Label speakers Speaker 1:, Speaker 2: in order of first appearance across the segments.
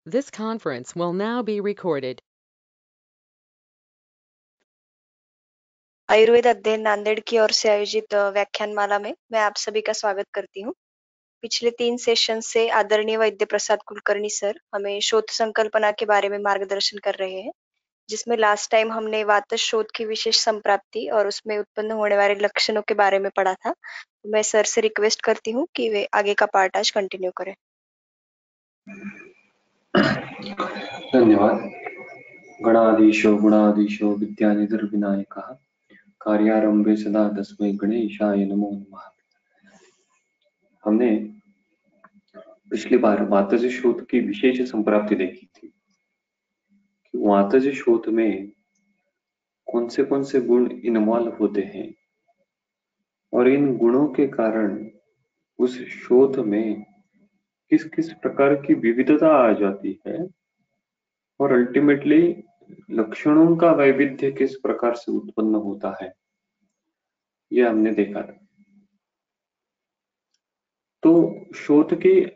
Speaker 1: This conference will now be recorded.
Speaker 2: Ayurveda अध्ययन नांदेड़ की ओर से आयोजित व्याख्यानमाला में मैं आप सभी का स्वागत करती हूँ। पिछले 3 सेशन से आदरणीय वैद्य प्रसाद कुलकर्णी सर हमें शोध संकल्पना के बारे में मार्गदर्शन कर रहे हैं, जिसमें लास्ट टाइम हमने वातज शोध की विशेष संप्राप्ति और उसमें उत्पन्न होने वाले लक्षणों के बारे में पढ़ा था। मैं सर से रिक्वेस्ट करती हूँ कि वे आगे का पार्ट आज कंटिन्यू करें।
Speaker 3: धन्यवाद। गणाधीशो गुणाधीशो विद्यानिधिर्विनायकः कार्यारंभे सदा तस्मै गणेशाय नमो नमः। हमने पिछली बार वातज शोध की विशेष संप्राप्ति देखी थी कि वातज शोध में कौन से गुण इन्वॉल्व होते हैं और इन गुणों के कारण उस शोध में किस किस प्रकार की विविधता आ जाती है और अल्टीमेटली लक्षणों का वैविध्य किस प्रकार से उत्पन्न होता है, यह हमने देखा था। तो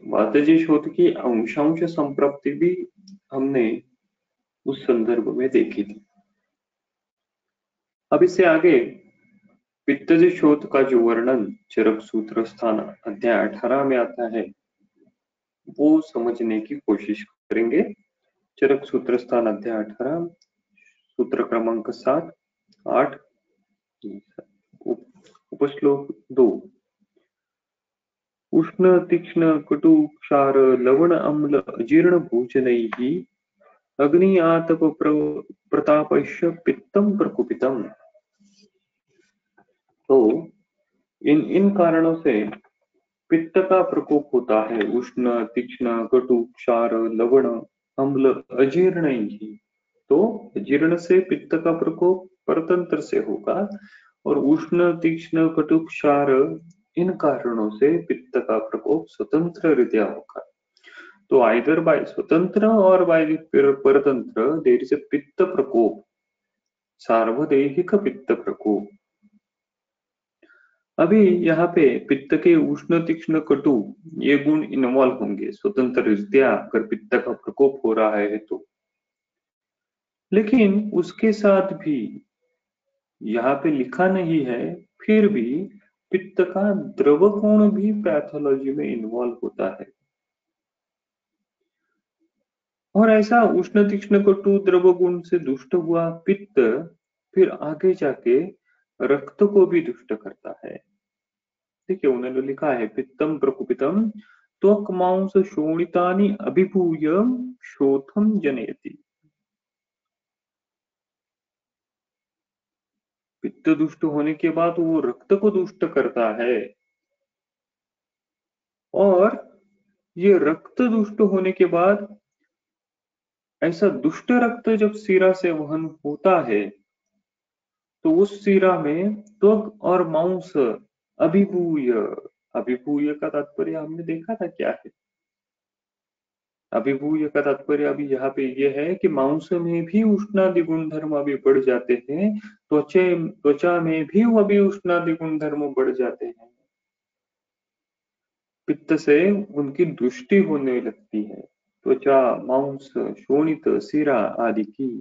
Speaker 3: वातजी शोध की अंशांश संप्राप्ति भी हमने उस संदर्भ में देखी थी। अब इससे आगे पित्तज शोध का जो वर्णन चरक सूत्र स्थान अध्याय 18 में आता है वो समझने की कोशिश करेंगे। चरक सूत्र स्थान अध्याय 18 सूत्र क्रमांक 7, 8 उपश्लोक 2। उष्ण तीक्ष्ण कटु क्षार लवण अम्ल अजीर्ण भोजनैः अग्नि आतप प्रतापस्य पित्तम प्रकुपितम। तो इन कारणों से पित्त का प्रकोप होता है। उष्ण तीक्ष्ण कटु क्षार लवण अम्ल अजीर्ण। तो अजीर्ण से पित्त का प्रकोप परतंत्र से होगा और उष्ण तीक्ष्ण कटु क्षार इन कारणों से पित्त का प्रकोप स्वतंत्र रीत्या होगा। तो आइदर बाय स्वतंत्र और बाय परतंत्र देयर इज ए पित्त प्रकोप, सार्वदेहिक पित्त प्रकोप। अभी यहाँ पे पित्त के उष्ण तीक्ष्ण कटु ये गुण इन्वॉल्व होंगे स्वतंत्र रीत्या अगर पित्त का प्रकोप हो रहा है तो, लेकिन उसके साथ भी यहाँ पे लिखा नहीं है फिर भी पित्त का द्रव गुण भी पैथोलॉजी में इन्वॉल्व होता है। और ऐसा उष्ण तीक्ष्ण कटु द्रव गुण से दुष्ट हुआ पित्त फिर आगे जाके रक्त को भी दुष्ट करता है। देखिए उन्होंने लिखा है पित्तम प्रकुपितम त्वक मांस शोणितानि अभिभूय शोथम जनयति। पित्त दुष्ट होने के बाद वो रक्त को दुष्ट करता है और ये रक्त दुष्ट होने के बाद ऐसा दुष्ट रक्त जब शिरा से वहन होता है तो उस शिरा में त्वक और मांस अभिभूय, अभिभूय का तात्पर्य हमने देखा था क्या है। अभिभूय का तात्पर्य अभी यहाँ पे ये है कि मांस में भी उष्णादि गुण धर्म अभी बढ़ जाते हैं, त्वचा में भी वो अभी उष्णादि गुण धर्म बढ़ जाते हैं। पित्त से उनकी दृष्टि होने लगती है, त्वचा मांस शोणित शिरा आदि की।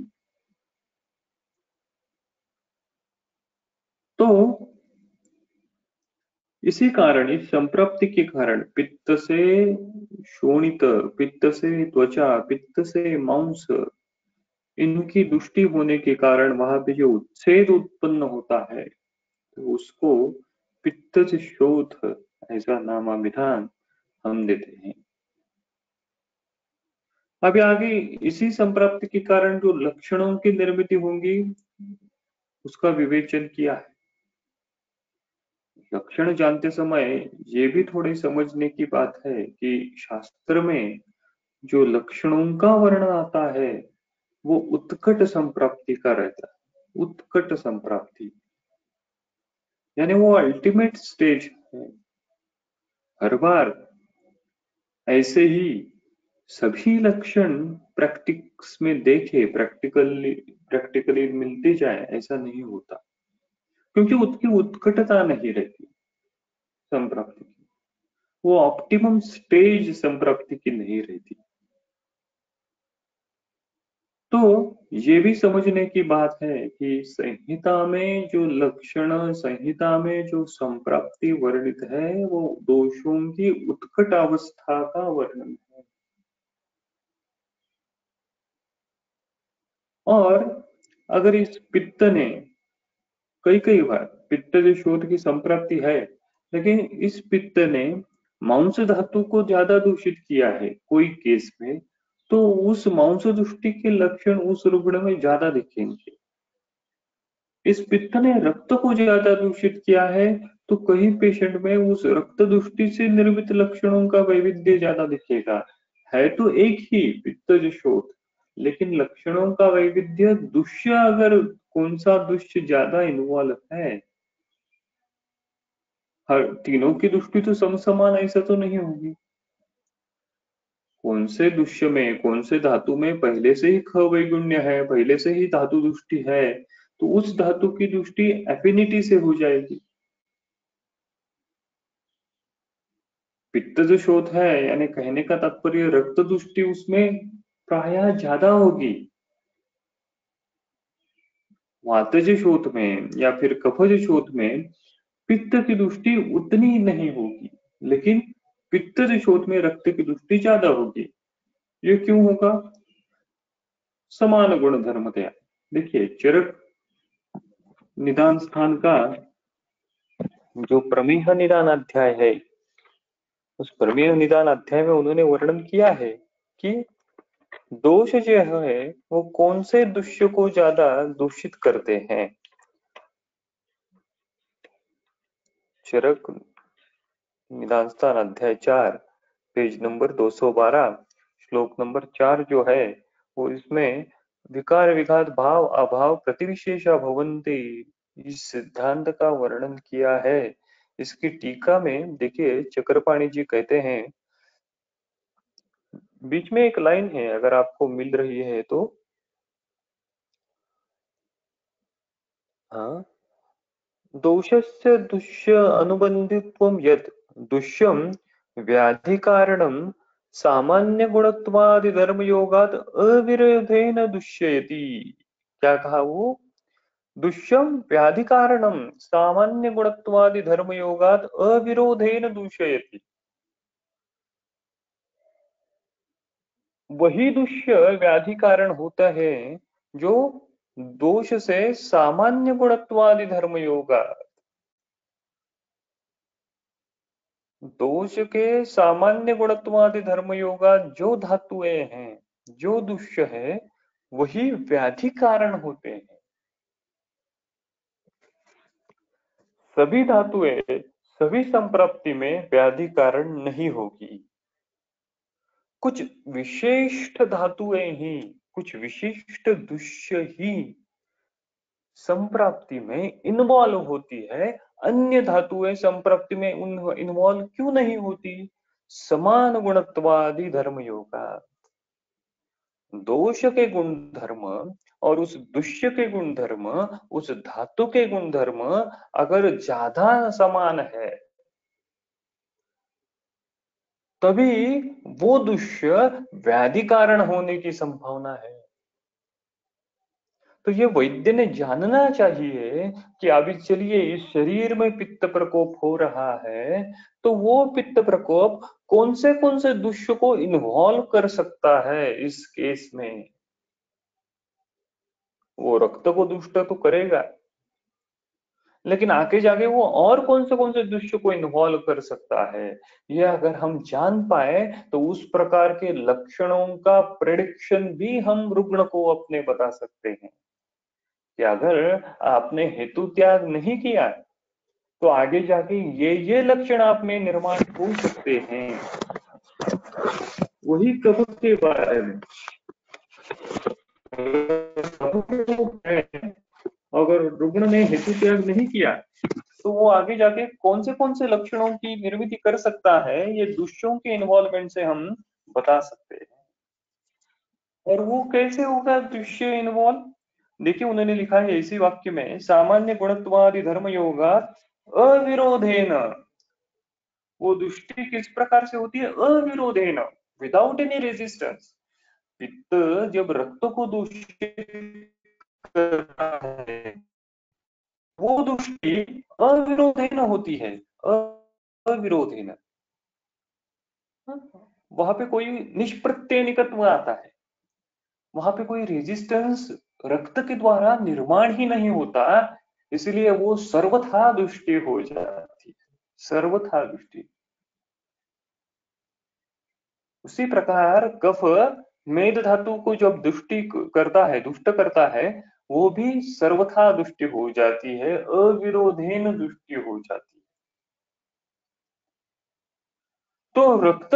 Speaker 3: तो इसी कारण इस संप्राप्ति के कारण पित्त से शोणित, पित्त से त्वचा, पित्त से मांस इनकी दुष्टि होने के कारण वहां पे जो उच्छेद उत्पन्न होता है तो उसको पित्तज शोथ ऐसा नामाभिधान हम देते हैं। अभी आगे इसी संप्राप्ति के कारण जो लक्षणों की निर्मित होंगी उसका विवेचन किया है। लक्षण जानते समय ये भी थोड़ी समझने की बात है कि शास्त्र में जो लक्षणों का वर्णन आता है वो उत्कट संप्राप्ति का रहता है। उत्कट संप्राप्ति यानी वो अल्टीमेट स्टेज है। हर बार ऐसे ही सभी लक्षण प्रैक्टिस में देखे प्रैक्टिकली मिलते जाए ऐसा नहीं होता, क्योंकि उसकी उत्कटता नहीं रहती संप्राप्ति की, वो ऑप्टिमम स्टेज संप्राप्ति की नहीं रहती। तो ये भी समझने की बात है कि संहिता में जो लक्षण, संहिता में जो संप्राप्ति वर्णित है वो दोषों की उत्कट अवस्था का वर्णन है। और अगर इस पित्त ने कई बार पित्त जो शोध की संप्राप्ति है, लेकिन इस पित्त ने मांस धातु को ज्यादा दूषित किया है कोई केस में, तो उस मांस दृष्टि के लक्षण उस रुग्ण में ज्यादा दिखेंगे। इस पित्त ने रक्त को ज्यादा दूषित किया है तो कई पेशेंट में उस रक्त दृष्टि से निर्मित लक्षणों का वैविध्य ज्यादा दिखेगा। है तो एक ही पित्तज शोथ, लेकिन लक्षणों का वैविध्य दुष्य अगर कौन सा दुष्य ज्यादा इन्वॉल्व है, हर तीनों की दृष्टि तो समसमान ऐसा तो नहीं होगी। कौन से दुष्य में, कौन से धातु में पहले से ही ख वैगुण्य है, पहले से ही धातु दृष्टि है, तो उस धातु की दृष्टि एफिनिटी से हो जाएगी। पित्त जो शोथ है, यानी कहने का तात्पर्य रक्त दृष्टि उसमें प्रायः ज्यादा होगी। वातज शोथ में या फिर कफज शोथ में पित्त की दृष्टि उतनी नहीं होगी, लेकिन पित्तज शोथ में रक्त की दृष्टि ज्यादा होगी। ये क्यों होगा? समान गुण धर्मतया। देखिए, चरक निदान स्थान का जो प्रमेह निदान अध्याय है, उस प्रमेय निदान अध्याय में उन्होंने वर्णन किया है कि दोष जो है वो कौन से दुष्य को ज्यादा दूषित करते हैं। चरक निदान स्थान अध्याय 4 पेज नंबर 212 श्लोक नंबर 4 जो है वो इसमें विकार विघात भाव अभाव प्रतिविशेषा भवन्ति इस सिद्धांत का वर्णन किया है। इसकी टीका में देखिए चक्रपाणी जी कहते हैं, बीच में एक लाइन है अगर आपको मिल रही है तो, हाँ, दोषस्य दुष्य अनुबंधित्वं यत् दुष्यं व्याधि कारणं सामान्य गुणत्वादि धर्म योगात अविरोधेन दुष्यति। क्या कहा वो? दुष्यम व्याधि कारणम सामान्य गुणत्वादि धर्म योगात अविरोधेन दूषयति। वही दुष्य व्याधि कारण होता है जो दोष से सामान्य गुणत्वादि धर्म योगा, दोष के सामान्य गुणत्वादि धर्म योगा जो धातुएं हैं, जो दुष्य है, वही व्याधि कारण होते हैं। सभी धातुएं सभी संप्राप्ति में व्याधि कारण नहीं होगी। कुछ विशिष्ट धातुएं ही, कुछ विशिष्ट दुष्य ही संप्राप्ति में इन्वॉल्व होती है, अन्य धातुएं संप्राप्ति में इन्वॉल्व क्यों नहीं होती? समान गुणत्वादि धर्म योगा। दोष के गुण धर्म और उस दुष्य के गुण धर्म, उस धातु के गुण धर्म अगर ज्यादा समान है तभी वो दुष्य व्याधि कारण होने की संभावना है। तो ये वैद्य ने जानना चाहिए कि अभी चलिए इस शरीर में पित्त प्रकोप हो रहा है, तो वो पित्त प्रकोप कौन से दुष्य को इन्वॉल्व कर सकता है। इस केस में वो रक्त को दुष्ट तो करेगा, लेकिन आगे जाके वो और कौन से दुष्य को इन्वॉल्व कर सकता है, ये अगर हम जान पाए तो उस प्रकार के लक्षणों का प्रेडिक्शन भी हम रुग्ण को अपने बता सकते हैं कि अगर आपने हेतु त्याग नहीं किया तो आगे जाके ये लक्षण आप में निर्माण हो सकते हैं। वही कफ के बारे में, अगर रुग्ण ने हेतु त्याग नहीं किया तो वो आगे जाके कौन से लक्षणों की निर्मिति कर सकता है, ये दुष्यों के इन्वॉल्वमेंट से हम बता सकते हैं। और वो कैसे होगा दृश्य इन्वॉल्व? देखिए उन्होंने लिखा है इसी वाक्य में, सामान्य गुणत्वादि धर्म योगा अविरोधेन। वो दृष्टि किस प्रकार से होती है? अविरोधेन, विदाउट एनी रेजिस्टेंस। पित्त जब रक्त को दूषित करता है, वो दृष्टि अविरोधेन होती है, अविरोधेन। वहां पे कोई निष्प्रत्यनिकत्व आता है, वहां पे कोई रेजिस्टेंस रक्त के द्वारा निर्माण ही नहीं होता, इसलिए वो सर्वथा दृष्टि हो जाती है, सर्वथा दृष्टि। उसी प्रकार कफ मेद धातु को जब दुष्टि करता है, दुष्ट करता है, वो भी सर्वथा दुष्टि हो जाती है, अविरोधेन दुष्टि हो जाती है। तो रक्त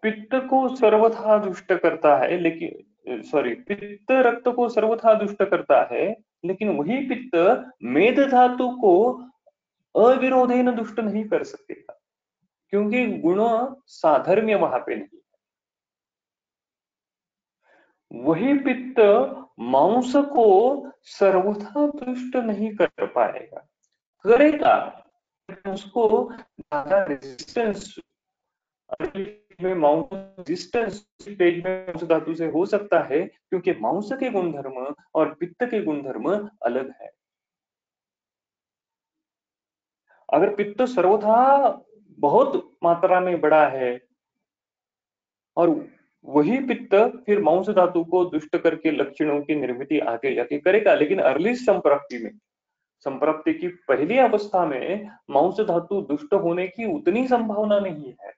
Speaker 3: पित्त को सर्वथा दुष्ट करता है, लेकिन सॉरी, पित्त रक्त को सर्वथा दुष्ट करता है, लेकिन वही पित्त मेद धातु को अविरोधेन दुष्ट नहीं कर सकेगा, क्योंकि गुण साधर्म्य वहां पे नहीं। वही पित्त मांस को सर्वथा दुष्ट नहीं कर पाएगा, करेगा, उसको ज्यादा रेजिस्टेंस में माउंट रेजिस्टेंस स्टेज में मांस धातु से हो सकता है, क्योंकि मांस के गुणधर्म और पित्त के गुणधर्म अलग है। अगर पित्त सर्वथा बहुत मात्रा में बड़ा है और वही पित्त फिर मांस धातु को दुष्ट करके लक्षणों की निर्मिति आगे जाके करेगा, लेकिन अर्ली संप्राप्ति में, संप्राप्ति की पहली अवस्था में मांस धातु दुष्ट होने की उतनी संभावना नहीं है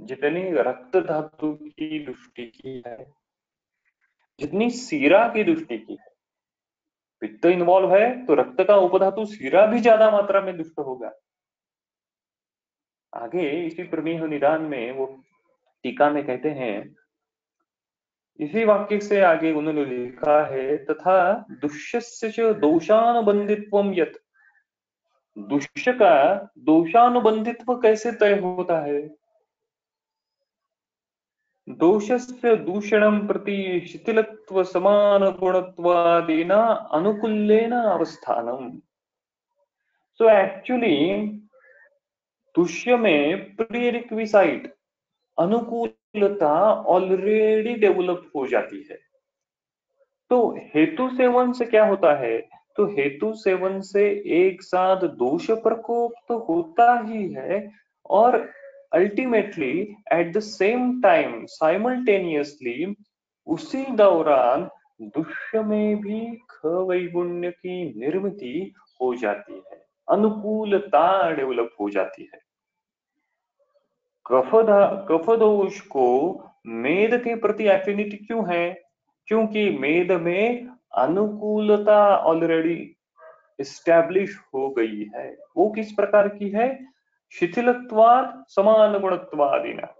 Speaker 3: जितनी रक्त धातु की दृष्टि की है, जितनी सीरा की दृष्टि की है। पित्त इन्वॉल्व है तो रक्त का उपधातु सीरा भी ज्यादा मात्रा में दुष्ट होगा। आगे इसी प्रमेह निदान में वो टीका में कहते हैं, इसी वाक्य से आगे उन्होंने लिखा है, तथा दुष्यस्य च दोषानुबंधित्वम यत्, दुष्य का दोषानुबंधित्व कैसे तय होता है? दोषस्य दूषणं प्रति शिथिलत्व समान गुणत्वादिना अनुकूलेन अवस्थानम। सो एक्चुअली दुष्य में प्रीरिक्विसाइट अनुकूलता ऑलरेडी डेवलप हो जाती है। तो हेतु सेवन से क्या होता है? तो हेतु सेवन से एक साथ दोष प्रकोप तो होता ही है, और ultimately at the same time simultaneously उसी दौरान दुष्य में भी खवैगुण्य की निर्मिति हो जाती है, अनुकूलता डेवलप हो जाती है। कफ दोष को मेद के प्रति एफिनिटी क्यों है? क्योंकि मेद में अनुकूलता ऑलरेडी इस्टेब्लिश हो गई है। वो किस प्रकार की है? शिथिलत्वाद समान गुणत्वादिना।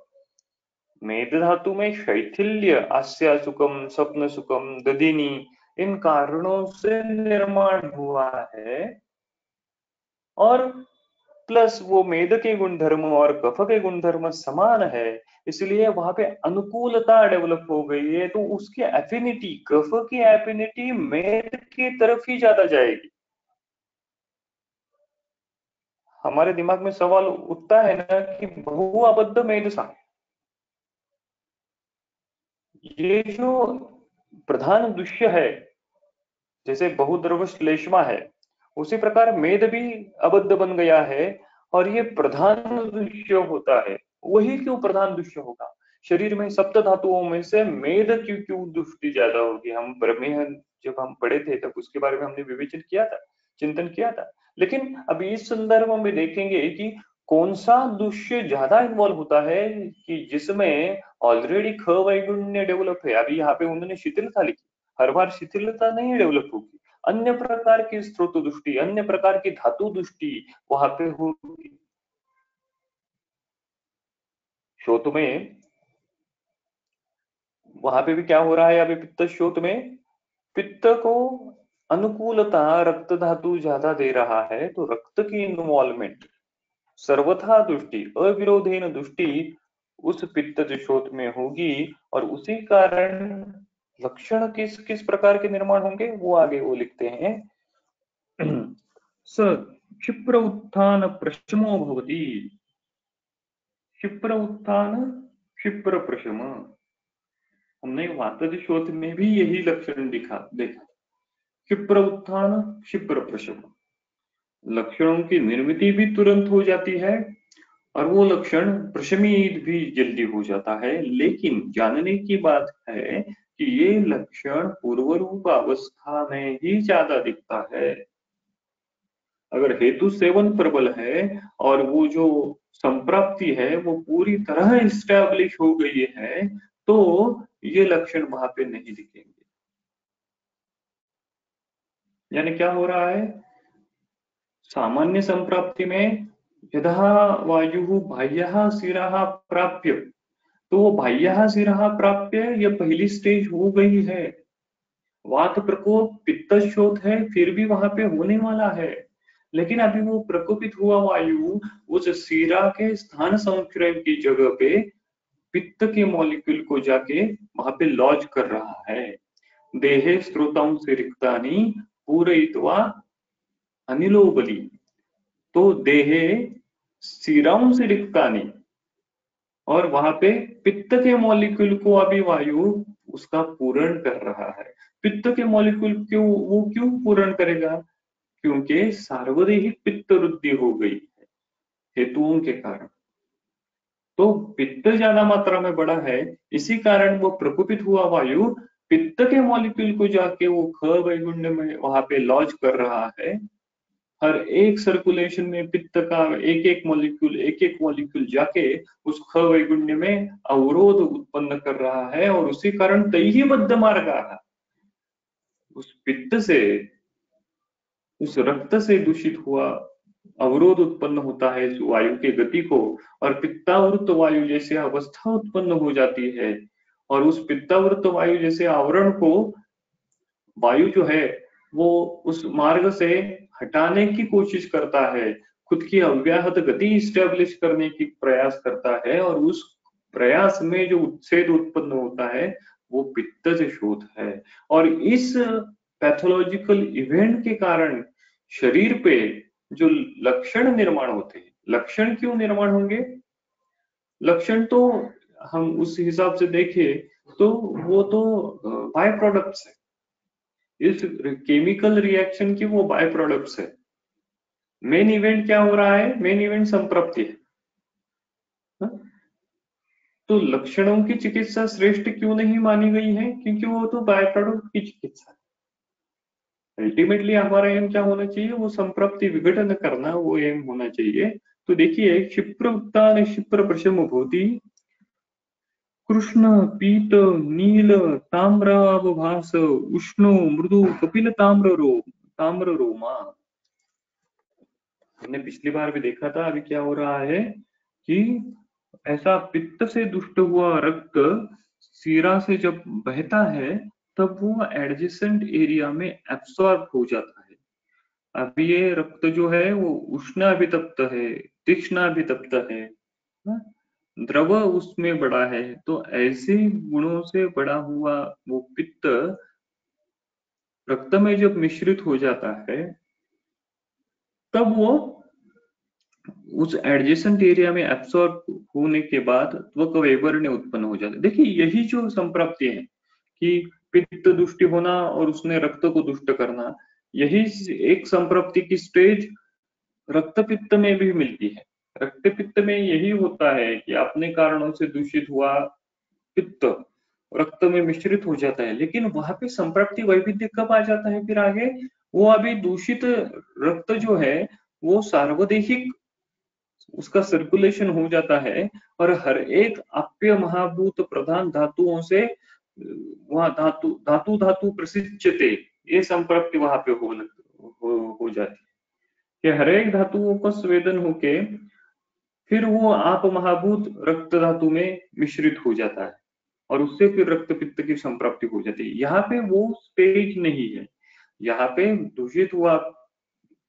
Speaker 3: मेद धातु में शैथिल्य, आस्या सुखम, स्वप्न सुखम, ददिनी, इन कारणों से निर्माण हुआ है, और प्लस वो मेद के गुणधर्म और कफ के गुणधर्म समान है, इसलिए वहां पे अनुकूलता डेवलप हो गई है। तो उसकी एफिनिटी, कफ की एफिनिटी मेद की तरफ ही ज्यादा जाएगी। हमारे दिमाग में सवाल उठता है ना कि बहुआबद्ध मेदसा, ये जो प्रधान दृश्य है, जैसे बहुद्रव्य श्लेष्मा है, उसी प्रकार मेद भी अबद्ध बन गया है, और ये प्रधान दृश्य होता है। वही क्यों प्रधान दृश्य होगा? शरीर में सप्त धातुओं में से मेद क्यों क्यों दृष्टि ज्यादा होगी? हम प्रमेय जब हम पढ़े थे तब उसके बारे में हमने विवेचन किया था, चिंतन किया था। लेकिन अब इस संदर्भ में देखेंगे कि कौन सा दृश्य ज्यादा इन्वॉल्व होता है, कि जिसमें ऑलरेडी ख वैगुण्य डेवलप है। अभी यहाँ पे उन्होंने शिथिलता लिखी, हर बार शिथिलता नहीं डेवलप होगी, अन्य प्रकार की स्रोत दृष्टि, अन्य प्रकार की धातु दृष्टि वहां पे होगी। शोथ में वहां पे भी क्या हो रहा है? अभी पित्त शोथ में पित्त को अनुकूलता रक्त धातु ज्यादा दे रहा है, तो रक्त की इन्वॉल्वमेंट, सर्वथा दृष्टि, अविरोधेन दृष्टि उस पित्त शोथ में होगी, और उसी कारण लक्षण किस किस प्रकार के निर्माण होंगे वो आगे वो लिखते हैं। स क्षिप्र उत्थान प्रशमो भवति, क्षिप्र उत्थान क्षिप्र प्रशम, हमने वातज शोथ में भी यही लक्षण देखा। क्षिप्र उत्थान, क्षिप्र प्रशम, लक्षणों की निर्मिति भी तुरंत हो जाती है और वो लक्षण प्रशमित भी जल्दी हो जाता है। लेकिन जानने की बात है कि ये लक्षण पूर्व रूप अवस्था में ही ज्यादा दिखता है। अगर हेतु सेवन प्रबल है और वो जो संप्राप्ति है वो पूरी तरह इस्टेब्लिश हो गई है, तो ये लक्षण वहां पे नहीं दिखेंगे। यानी क्या हो रहा है, सामान्य संप्राप्ति में यदा वायु बाह्य शिरः प्राप्य, तो वो बाह्य शिरः प्राप्य ये पहली स्टेज हो गई है। वात प्रकोप पित्त शोथ है, फिर भी वहां पे होने वाला है। लेकिन अभी वो प्रकोपित हुआ वायु उस शिरा के स्थान संचय की जगह पे पित्त के मॉलिक्यूल को जाके वहां पे लॉज कर रहा है। देहे स्रोतम से रिक्तानी पूरयित्वा अनिलो बलि, तो देहे शिराओं से रिक्तानी, और वहां पे पित्त के मॉलिक्यूल को अभी वायु उसका पूर्ण कर रहा है। पित्त के मॉलिक्यूल क्यों पूर्ण करेगा, क्योंकि सार्वदेहिक पित्त वृद्धि हो गई है हेतुओं के कारण। तो पित्त ज्यादा मात्रा में बढ़ा है, इसी कारण वो प्रकोपित हुआ वायु पित्त के मॉलिक्यूल को जाके वो ख वैगुण्य में वहां पे लॉज कर रहा है। हर एक सर्कुलेशन में पित्त का एक एक मॉलिक्यूल जाके उस ख वैगुण्य में अवरोध उत्पन्न कर रहा है, और उसी कारण तैहि मध्य मार्ग उस पित्त से, उस रक्त से दूषित हुआ अवरोध उत्पन्न होता है इस वायु के गति को, और पित्तावृत वायु जैसे अवस्था उत्पन्न हो जाती है। और उस पित्तावृत वायु जैसे आवरण को वायु जो है वो उस मार्ग से हटाने की कोशिश करता है, खुद की अव्याहत गति स्टेब्लिश करने की प्रयास करता है, और उस प्रयास में जो उच्छेद उत्पन्न होता है वो पित्त से शोथ है। और इस पैथोलॉजिकल इवेंट के कारण शरीर पे जो लक्षण निर्माण होते हैं, लक्षण क्यों निर्माण होंगे, लक्षण तो हम उस हिसाब से देखें तो वो तो बाय प्रोडक्ट्स है, इस केमिकल रिएक्शन की वो बाय प्रोडक्ट्स है। मेन इवेंट क्या हो रहा है, मेन इवेंट संप्राप्ति है। तो लक्षणों की चिकित्सा श्रेष्ठ क्यों नहीं मानी गई है, क्योंकि वो तो बाय प्रोडक्ट की चिकित्सा है। अल्टीमेटली हमारा एम क्या होना चाहिए, वो संप्राप्ति विघटन करना, वो एम होना चाहिए। तो देखिए क्षिप्र उत्तान क्षिप्र प्रशम भूति कृष्ण पीत नील ताम्राभास उष्णो मृदु कपिल ताम्र रोमा। हमने पिछली बार भी देखा था, अभी क्या हो रहा है कि ऐसा पित्त से दुष्ट हुआ रक्त सीरा से जब बहता है तब वो एडजेसेंट एरिया में एब्सॉर्ब हो जाता है। अभी ये रक्त जो है वो उष्णाभितप्त है, तीक्ष्णाभितप्त है, द्रव उसमें बड़ा है। तो ऐसे गुणों से बड़ा हुआ वो पित्त रक्त में जब मिश्रित हो जाता है तब वो उस एडजेसेंट एरिया में एब्सॉर्ब होने के बाद त्वक वैवर्ण्य उत्पन्न हो जाता है। देखिए यही जो संप्राप्ति है कि पित्त दुष्टि होना और उसने रक्त को दुष्ट करना, यही एक संप्राप्ति की स्टेज रक्त पित्त में भी मिलती है। रक्त पित्त में यही होता है कि अपने कारणों से दूषित हुआ पित्त रक्त में मिश्रित हो जाता है। लेकिन वहां पे संप्राप्ति वैविध्य कब आ जाता है फिर आगे, वो अभी दूषित रक्त जो है वो सार्वदेहिक उसका सर्कुलेशन हो जाता है, और हर एक आप्य महाभूत प्रधान धातुओं से वहां धातु धातु प्रसिद्धते, ये संप्राप्ति वहां पे हो जाती है कि हर एक धातुओं का स्वेदन होके फिर वो आप महाभूत रक्त धातु में मिश्रित हो जाता है, और उससे फिर रक्त पित्त की संप्राप्ति हो जाती है। यहाँ पे वो स्टेज नहीं है, यहाँ पे दूषित हुआ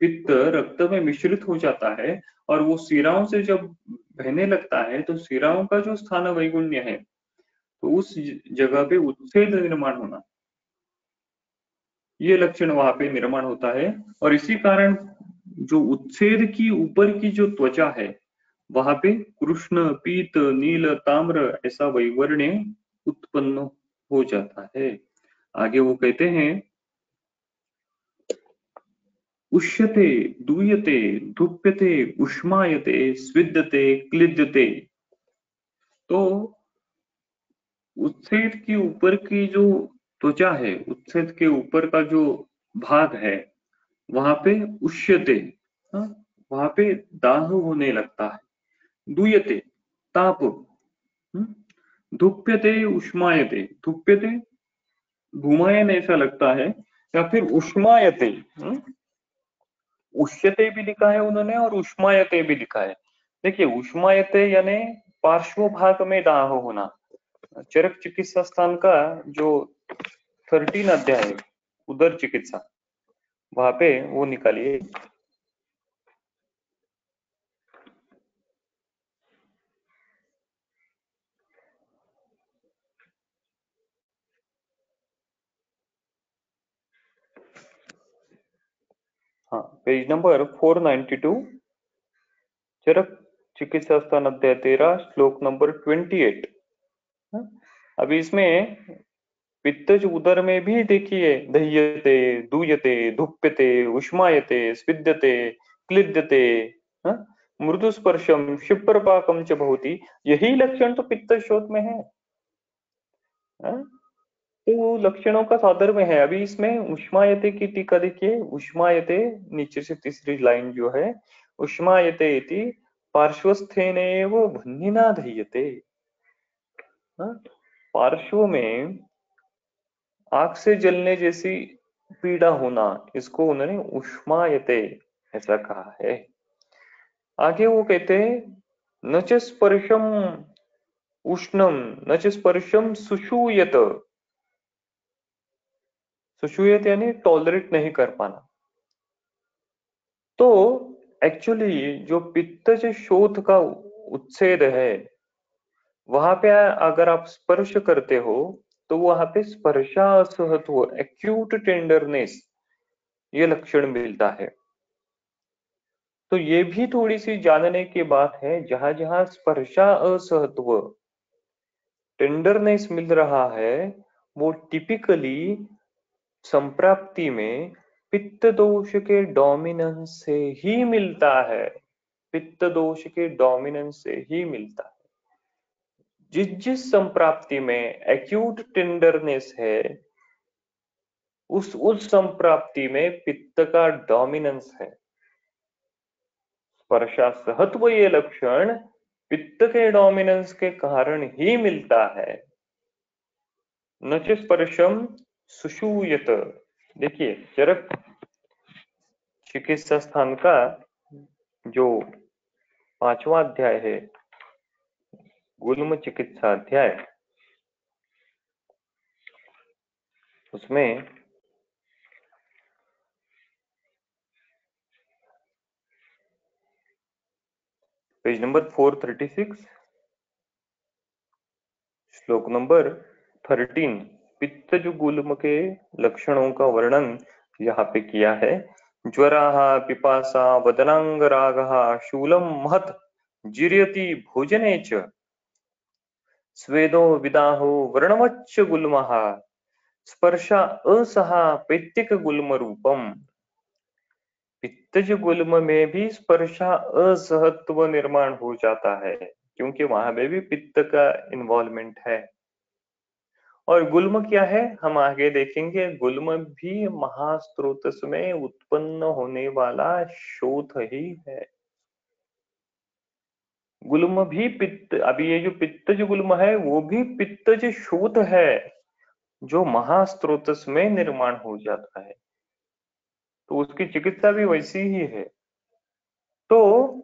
Speaker 3: पित्त रक्त में मिश्रित हो जाता है, और वो शिराओं से जब बहने लगता है तो शिराओं का जो स्थान वैगुण्य है तो उस जगह पे उच्छेद निर्माण होना, ये लक्षण वहां पे निर्माण होता है। और इसी कारण जो उच्छेद की ऊपर की जो त्वचा है वहां पे कृष्ण पीत नील ताम्र ऐसा वैवर्ण्य उत्पन्न हो जाता है। आगे वो कहते हैं उष्यते, दूयते, धुप्यते, उष्मायते, स्विद्यते, क्लिद्यते। तो उच्छेद के ऊपर की जो त्वचा है, उच्छेद के ऊपर का जो भाग है, वहां पे उष्यते, हाँ, वहां पे दाह होने लगता है। दूयते, ताप, धुप्यते, उष्मायते, धुप्यते धूमायन ऐसा लगता है, या फिर उष्मायते, उष्यते भी लिखा है उन्होंने और उष्मायते भी लिखा है। देखिए उष्मायते यानी पार्श्व भाग में दाह होना। चरक चिकित्सा स्थान का जो 13 अध्याय है, उदर चिकित्सा, वहां पे वो निकालिए। हाँ, पेज नंबर 492, चरक चिकित्सा स्थान अध्याय 13, श्लोक नंबर 28। अभी इसमें पित्तज उदर में भी देखिए, दह्यते, दूयते, धुप्यते, उष्मायते, स्विद्यते, क्लिद्यते, मृदु स्पर्शम क्षिप्रपाकम च भवति। यही लक्षण तो पित्त शोथ में है, तो लक्षणों का सादर में है। अभी इसमें उष्मायते की टीका देखिए, उष्मायते नीचे से तीसरी लाइन जो है, उष्मायते इति पार्श्वस्थेनेव भन्निना दह्यते। पार्श्व में आग से जलने जैसी पीड़ा होना, इसको उन्होंने उष्मायते ऐसा कहा है। आगे वो कहते हैं न च स्पर्शम उष्णम, न च स्पर्शम सुषूयत। सुषूयत यानी टॉलरेट नहीं कर पाना। तो एक्चुअली जो पित्तज शोथ का उच्छेद है, वहां पे अगर आप स्पर्श करते हो तो वहां पे स्पर्शा असहत्व, एक्यूट टेंडरनेस, ये लक्षण मिलता है। तो ये भी थोड़ी सी जानने की बात है, जहां जहां स्पर्शा असहत्व, टेंडरनेस मिल रहा है, वो टिपिकली संप्राप्ति में पित्त दोष के डोमिनेंस से ही मिलता है। पित्त दोष के डोमिनेंस से ही मिलता है। जिस जिस संप्राप्ति में एक्यूट टेंडरनेस है, उस संप्राप्ति में पित्त का डोमिनेंस है। स्पर्शा सहत्व ये लक्षण पित्त के डोमिनेंस के कारण ही मिलता है। न च स्पर्शम सुषूयत। देखिए चरक चिकित्सा स्थान का जो 5वां अध्याय है, गुल्म चिकित्सा अध्याय, उसमें पेज नंबर 436, श्लोक नंबर 13, पित्तज गुल्म के लक्षणों का वर्णन यहाँ पे किया है। ज्वराः पिपासा वदनांग रागः शूलम महत् जिर्यति भोजने च स्वेदो विदाहो वर्णवच्च गुल्मः स्पर्शा असहा पैत्तिक गुल्म रूपम। पित्तज गुल्म में भी स्पर्शा असहत्व निर्माण हो जाता है, क्योंकि वहां में भी पित्त का इन्वॉल्वमेंट है। और गुल्म क्या है हम आगे देखेंगे। गुल्म भी महास्त्रोतस में उत्पन्न होने वाला शोथ ही है। गुल्म भी पित्त, अभी ये जो पित्तज गुल्म है वो भी पित्तज शोथ है, जो महास्त्रोतस में निर्माण हो जाता है। तो उसकी चिकित्सा भी वैसी ही है। तो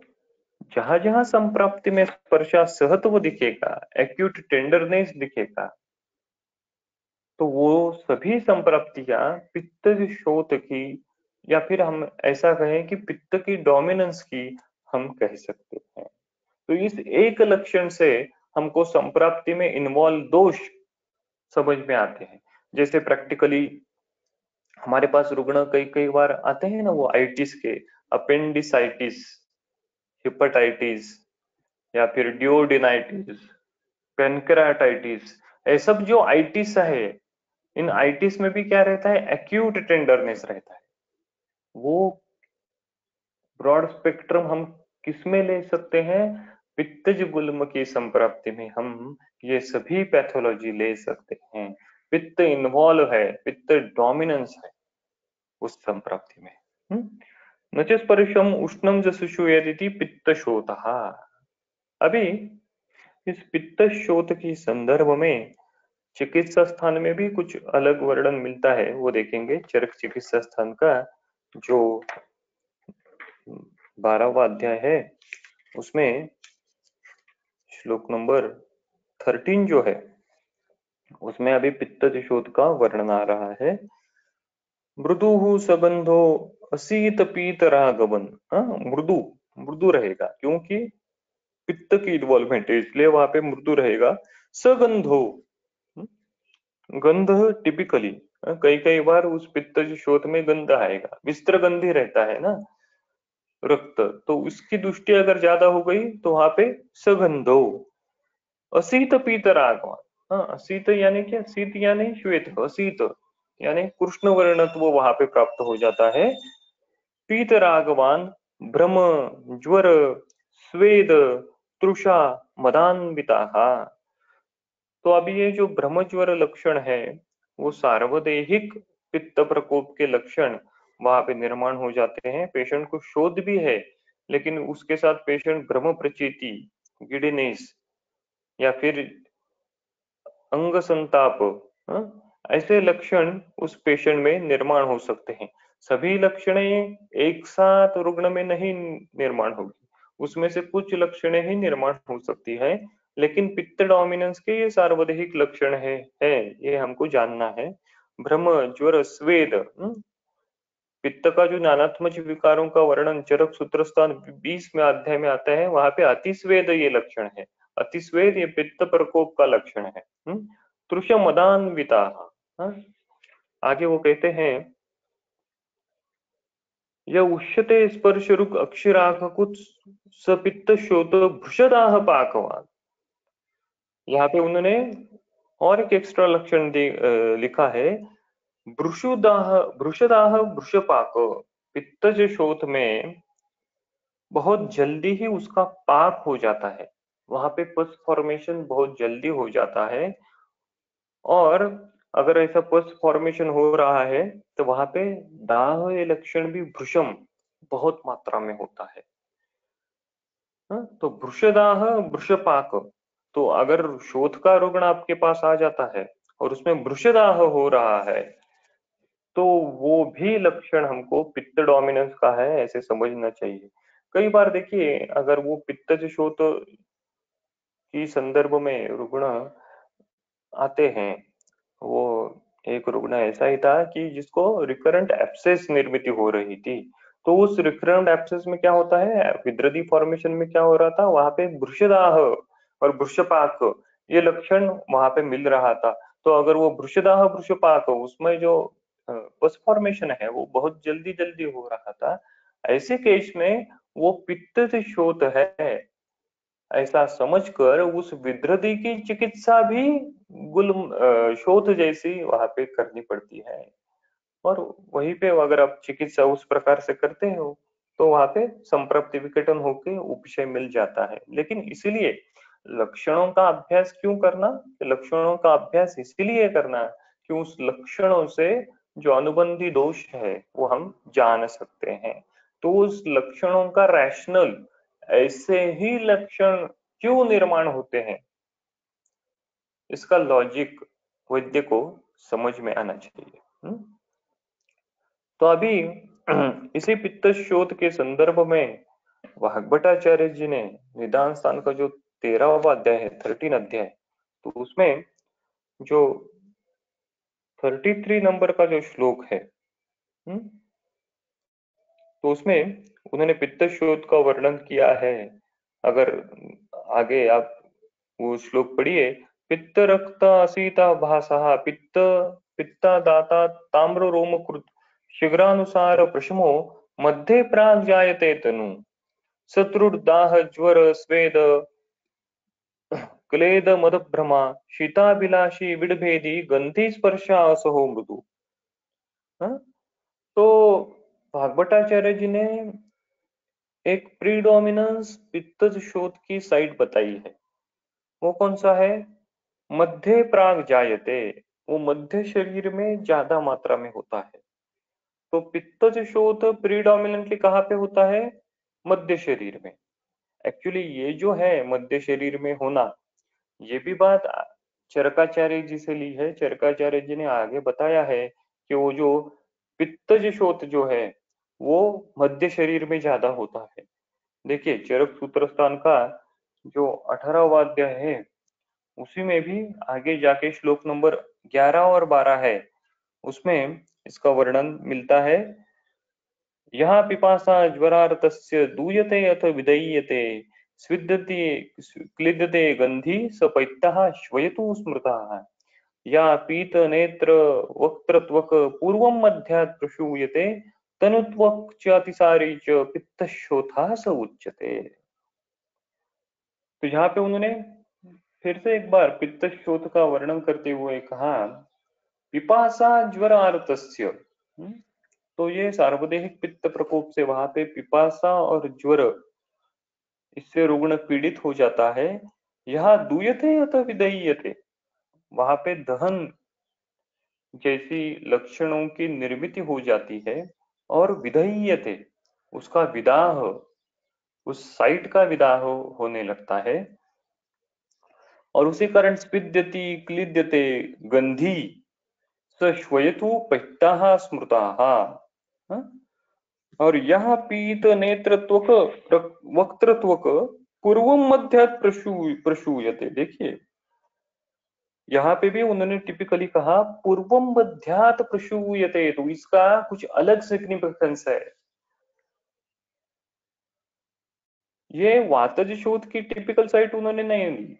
Speaker 3: जहां जहां संप्राप्ति में स्पर्शा सहत्व दिखेगा, एक्यूट टेंडरनेस दिखेगा, तो वो सभी संप्राप्तियां पित्त शोथ की, या फिर हम ऐसा कहें कि पित्त की डोमिनेंस की हम कह सकते हैं। तो इस एक लक्षण से हमको संप्राप्ति में इन्वॉल्व दोष समझ में आते हैं। जैसे प्रैक्टिकली हमारे पास रुग्ण कई कई बार आते हैं ना, वो आइटिस के, अपेंडिसाइटिस, हिपेटाइटिस, या फिर डिओडिनाइटिस, पेनक्राटाइटिस,
Speaker 4: ये सब जो आइटिस है, इन आइटिस में भी क्या रहता है, एक्यूट टेंडरनेस रहता है। वो ब्रॉड स्पेक्ट्रम हम किसमें ले सकते हैं, पित्तज गुल्म की संप्राप्ति में हम ये सभी पैथोलॉजी ले सकते हैं। पित्त इन्वॉल्व है, पित्त डोमिनेंस है उस संप्राप्ति में। न च स्पर्शम उष्णम च सुषुयेति पित्त शोतः। अभी इस पित्त शोत के संदर्भ में चिकित्सा स्थान में भी कुछ अलग वर्णन मिलता है, वो देखेंगे। चरक चिकित्सा स्थान का जो 12वां अध्याय है उसमें श्लोक नंबर 13 जो है उसमें अभी पित्त शोथ का वर्णन आ रहा है। मृदु सबंधो असीत पीत रागवन। मृदु मृदु रहेगा क्योंकि पित्त की इन्वॉल्वमेंट है, इसलिए वहां पे मृदु रहेगा। सगंधो, गंध टिपिकली कई कई बार उस पित्त शोथ में गंध आएगा, विस्त्र गंधी रहता है ना रक्त, तो उसकी दृष्टि अगर ज्यादा हो गई तो वहां पे सगंधो। असीत पीत रागवान, असीत यानी क्या, शीत यानी श्वेत, असीत यानी कृष्ण वर्णत्व वहां पे प्राप्त हो जाता है। पीत रागवान भ्रम ज्वर स्वेद तृषा मदान्विता। तो अभी ये जो ब्रह्मज्वर लक्षण है वो सार्वदेहिक पित्त प्रकोप के लक्षण वहां पे निर्माण हो जाते हैं। पेशेंट को शोध भी है लेकिन उसके साथ पेशेंट भ्रम प्रचीति, गिडिनेस या फिर अंग संताप, ऐसे लक्षण उस पेशेंट में निर्माण हो सकते हैं। सभी लक्षणें एक साथ रुग्ण में नहीं निर्माण होगी, उसमें से कुछ लक्षणें ही निर्माण हो सकती है, लेकिन पित्त डोमिनेंस के ये सार्वदेहिक लक्षण है ये हमको जानना है। भ्रम ज्वर स्वेद, पित्त का जो नानात्मक विकारों का वर्णन चरक सूत्रस्थान 20 में अध्याय में आता है, वहां पे अतिस्वेद ये लक्षण है। अतिस्वेद ये पित्त प्रकोप का लक्षण है। तृष मदान्विता। आगे वो कहते हैं यह उष्यते स्पर्श रुक अक्षराख कुछ सपित्त शोत भृषदाह पाकवान। यहाँ पे उन्होंने और एक एक्स्ट्रा लक्षण लिखा है, भृषदाह भृषपाक। पित्तज शोथ में बहुत जल्दी ही उसका पाक हो जाता है, वहां पे पस फॉर्मेशन बहुत जल्दी हो जाता है। और अगर ऐसा पस फॉर्मेशन हो रहा है तो वहां पे दाह ये लक्षण भी भृशम बहुत मात्रा में होता है। तो भृषदाह भृषपाक, तो अगर शोथ का रुग्ण आपके पास आ जाता है और उसमें भृषदाह हो रहा है तो वो भी लक्षण हमको पित्त डोमिनेंस का है ऐसे समझना चाहिए। कई बार देखिए अगर वो पित्तज शोथ की संदर्भ में रुग्ण आते हैं, वो एक रुग्ण ऐसा ही था कि जिसको रिकरेंट एब्सेस निर्मित हो रही थी, तो उस रिकरेंट एब्सेस में क्या होता है, विद्रदी फॉर्मेशन में क्या हो रहा था, वहां पे वृषदाह और वृषपाक ये लक्षण वहां पे मिल रहा था। तो अगर वो वृषदाह वृषपाक उसमें जो पस फॉर्मेशन है वो बहुत जल्दी जल्दी हो रहा था, ऐसे केस में वो पित्त शोथ है ऐसा समझकर उस विद्रदी की चिकित्सा भी शोथ जैसी वहां पे करनी पड़ती है। और वहीं पे अगर आप चिकित्सा उस प्रकार से करते हो तो वहां पे संप्रप्ति विघटन होके उपशय मिल जाता है। लेकिन इसीलिए लक्षणों का अभ्यास क्यों करना, लक्षणों का अभ्यास इसीलिए करना कि उस लक्षणों से जो अनुबंधी दोष है वो हम जान सकते हैं। तो उस लक्षणों का रैशनल, ऐसे ही लक्षण क्यों निर्माण होते हैं, इसका लॉजिक वैद्य को समझ में आना चाहिए। तो अभी इसी पित्त शोथ के संदर्भ में वाग्भटाचार्य जी ने निदान स्थान का जो 13वां अध्याय है, 13 अध्याय, तो उसमें जो 33 नंबर का जो श्लोक है, तो उसमें उन्होंने पित्त शोथ का वर्णन किया है। अगर आगे आप वो श्लोक पढ़िए, पित्त रक्त असीता भाषा पित्त पित्ता दाता ताम्र रोमकृत शीघ्रानुसार प्रशमो मध्य प्राग जायते तनु शत्रुदाह ज्वर स्वेद क्लेद मदभ्रमा शीताभिलाषी विडभेदी गंधी स्पर्शा असहो मृदु। हाँ? तो भागवताचार्य जी ने एक प्रीडोमिनेंस पित्तज शोथ की साइड बताई है। वो कौन सा है? मध्य प्राग जायते, वो मध्य शरीर में ज्यादा मात्रा में होता है। तो पित्तज शोथ प्रीडोमिनेंटली कहाँ पे होता है? मध्य शरीर में। एक्चुअली ये जो है मध्य शरीर में होना, ये भी बात चरकाचार्य जी से ली है। चरकाचार्य जी ने आगे बताया है कि वो जो पित्तज शोथ जो है वो मध्य शरीर में ज्यादा होता है। देखिए चरक सूत्र स्थान का जो 18वां अध्याय है उसी में भी आगे जाके श्लोक नंबर 11 और 12 है, उसमें इसका वर्णन मिलता है। यहाँ पिपासा ज्वरार्तस्य दूयते अथ विदय्यते स्विद्यते क्लिद्यते गंधी सपैत्तः श्वयतु स्मृतः या पीत नेत्र वक्त्रत्वक पूर्वं मध्यात् प्रशूयते तनुत्वक च अतिसारी च पित्तशोथः स उच्यते। तो यहाँ पे उन्होंने फिर से एक बार पित्तशोथ का वर्णन करते हुए कहा पिपासा ज्वर आर्तस्य। तो ये सार्वदेहिक पित्त प्रकोप से वहां पे पिपासा और ज्वर, इससे रुग्ण पीड़ित हो जाता है। यहाँ दूयते अथवा विदय्यते, वहां पे दहन जैसी लक्षणों की निर्मिति हो जाती है और विधेयते, उसका विदाह, उस साइट का विदाह होने लगता है। और उसी कारण स्पिद्यति क्लिद्यते गंधी स श्वयतु पैत्ताः स्मृताः। और यह पीत नेत्रत्वक वक्त्रत्वक पूर्वम मध्यात् प्रशूयते। देखिए यहाँ पे भी उन्होंने टिपिकली कहा पूर्वम मध्यात् प्रशूयते, तो इसका कुछ अलग सिग्निफिकेंस है। ये वातज शोथ की टिपिकल साइट उन्होंने नहीं ली,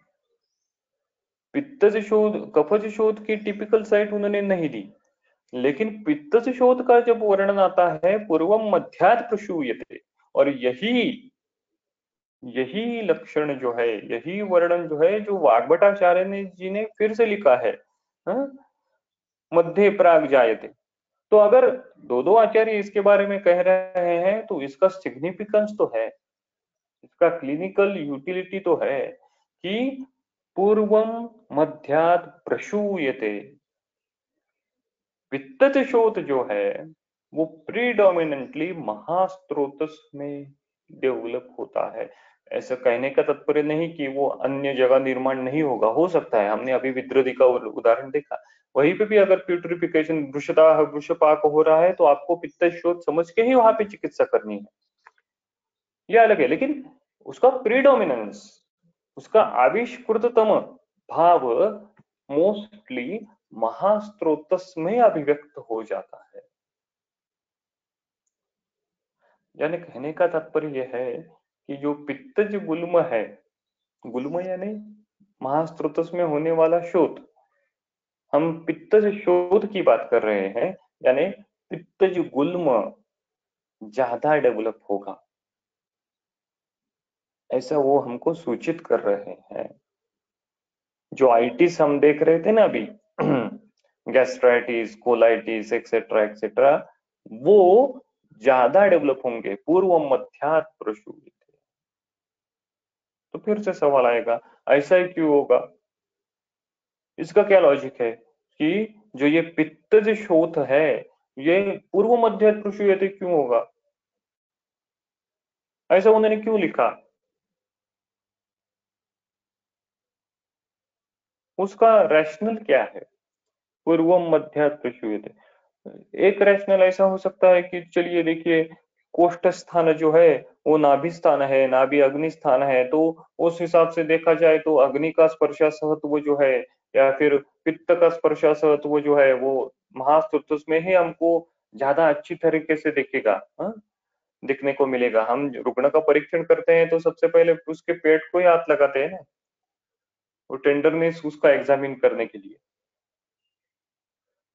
Speaker 4: पित्तज शोथ कफज शोथ की टिपिकल साइट उन्होंने नहीं ली, लेकिन पित्तज शोथ का जब वर्णन आता है पूर्वम मध्यात् प्रशूयते, और यही लक्षण जो है, यही वर्णन जो है जो वाग्भटाचार्य ने जी ने फिर से लिखा है, हाँ? मध्य प्राग जायते। तो अगर दो दो आचार्य इसके बारे में कह रहे हैं तो इसका सिग्निफिकेंस तो है, इसका क्लिनिकल यूटिलिटी तो है कि पूर्वम मध्यात् प्रशूयते। पित्तज शोथ जो है वो प्रीडोमिनेंटली महास्त्रोतस में डेवलप होता है। ऐसा कहने का तात्पर्य नहीं कि वो अन्य जगह निर्माण नहीं होगा, हो सकता है। हमने अभी विद्रोधी का उदाहरण देखा, वहीं पे भी अगर प्यूटरिफिकेशन वृषपाक हो रहा है तो आपको पित्तज शोथ समझ के ही वहां पे चिकित्सा करनी है, ये अलग है। लेकिन उसका प्रीडोमिनेंस, उसका आविष्कृततम भाव मोस्टली महास्त्रोतस में अभिव्यक्त हो जाता है। यानी कहने का तात्पर्य यह है कि जो पित्तज गुल्म है, गुल्म यानी महास्त्रोतस में होने वाला शोथ, हम पित्तज शोथ की बात कर रहे हैं, यानी पित्तज गुल्म ज्यादा डेवलप होगा, ऐसा वो हमको सूचित कर रहे हैं। जो आइटिस हम देख रहे थे ना अभी, गैस्ट्राइटिस, कोलाइटिस एक्सेट्रा एक्सेट्रा, वो ज्यादा डेवलप होंगे पूर्व मध्यात् प्रशूयते। तो फिर से सवाल आएगा ऐसा ही क्यों होगा? इसका क्या लॉजिक है कि जो ये पित्तज शोथ है ये पूर्व मध्यात् प्रशूयते क्यों होगा? ऐसा उन्होंने क्यों लिखा? उसका रैशनल क्या है? पूर्वम मध्यात् प्रशूयते, एक रैशनल ऐसा हो सकता है कि चलिए देखिए कोष्ठ स्थान जो है वो नाभि स्थान है, नाभि अग्नि स्थान है, तो उस हिसाब से देखा जाए तो अग्नि का स्पर्शासहत्व जो है या फिर पित्त का स्पर्शासहत्व जो है वो महास्तुत्व में ही हमको ज्यादा अच्छी तरीके से दिखेगा, हाँ? दिखने को मिलेगा। हम रुग्ण का परीक्षण करते हैं तो सबसे पहले उसके पेट को ही हाथ लगाते हैं ना, वो टेंडरनेस उसका एग्जामिन करने के लिए।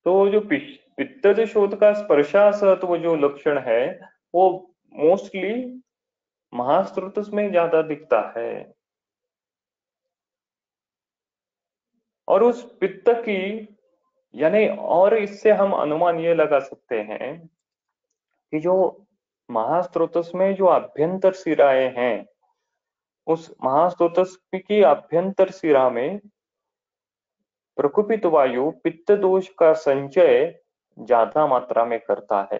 Speaker 4: तो जो पित्तज शोथ का स्पर्शासत्व जो लक्षण है वो मोस्टली महास्त्रोतस में ज्यादा दिखता है। और उस पित्त की यानी और इससे हम अनुमान ये लगा सकते हैं कि जो महास्त्रोतस में जो अभ्यंतर शिराएं हैं, उस महास्त्रोतस की अभ्यंतर शिरा में प्रकुपित वायु पित्त दोष का संचय ज्यादा मात्रा में करता है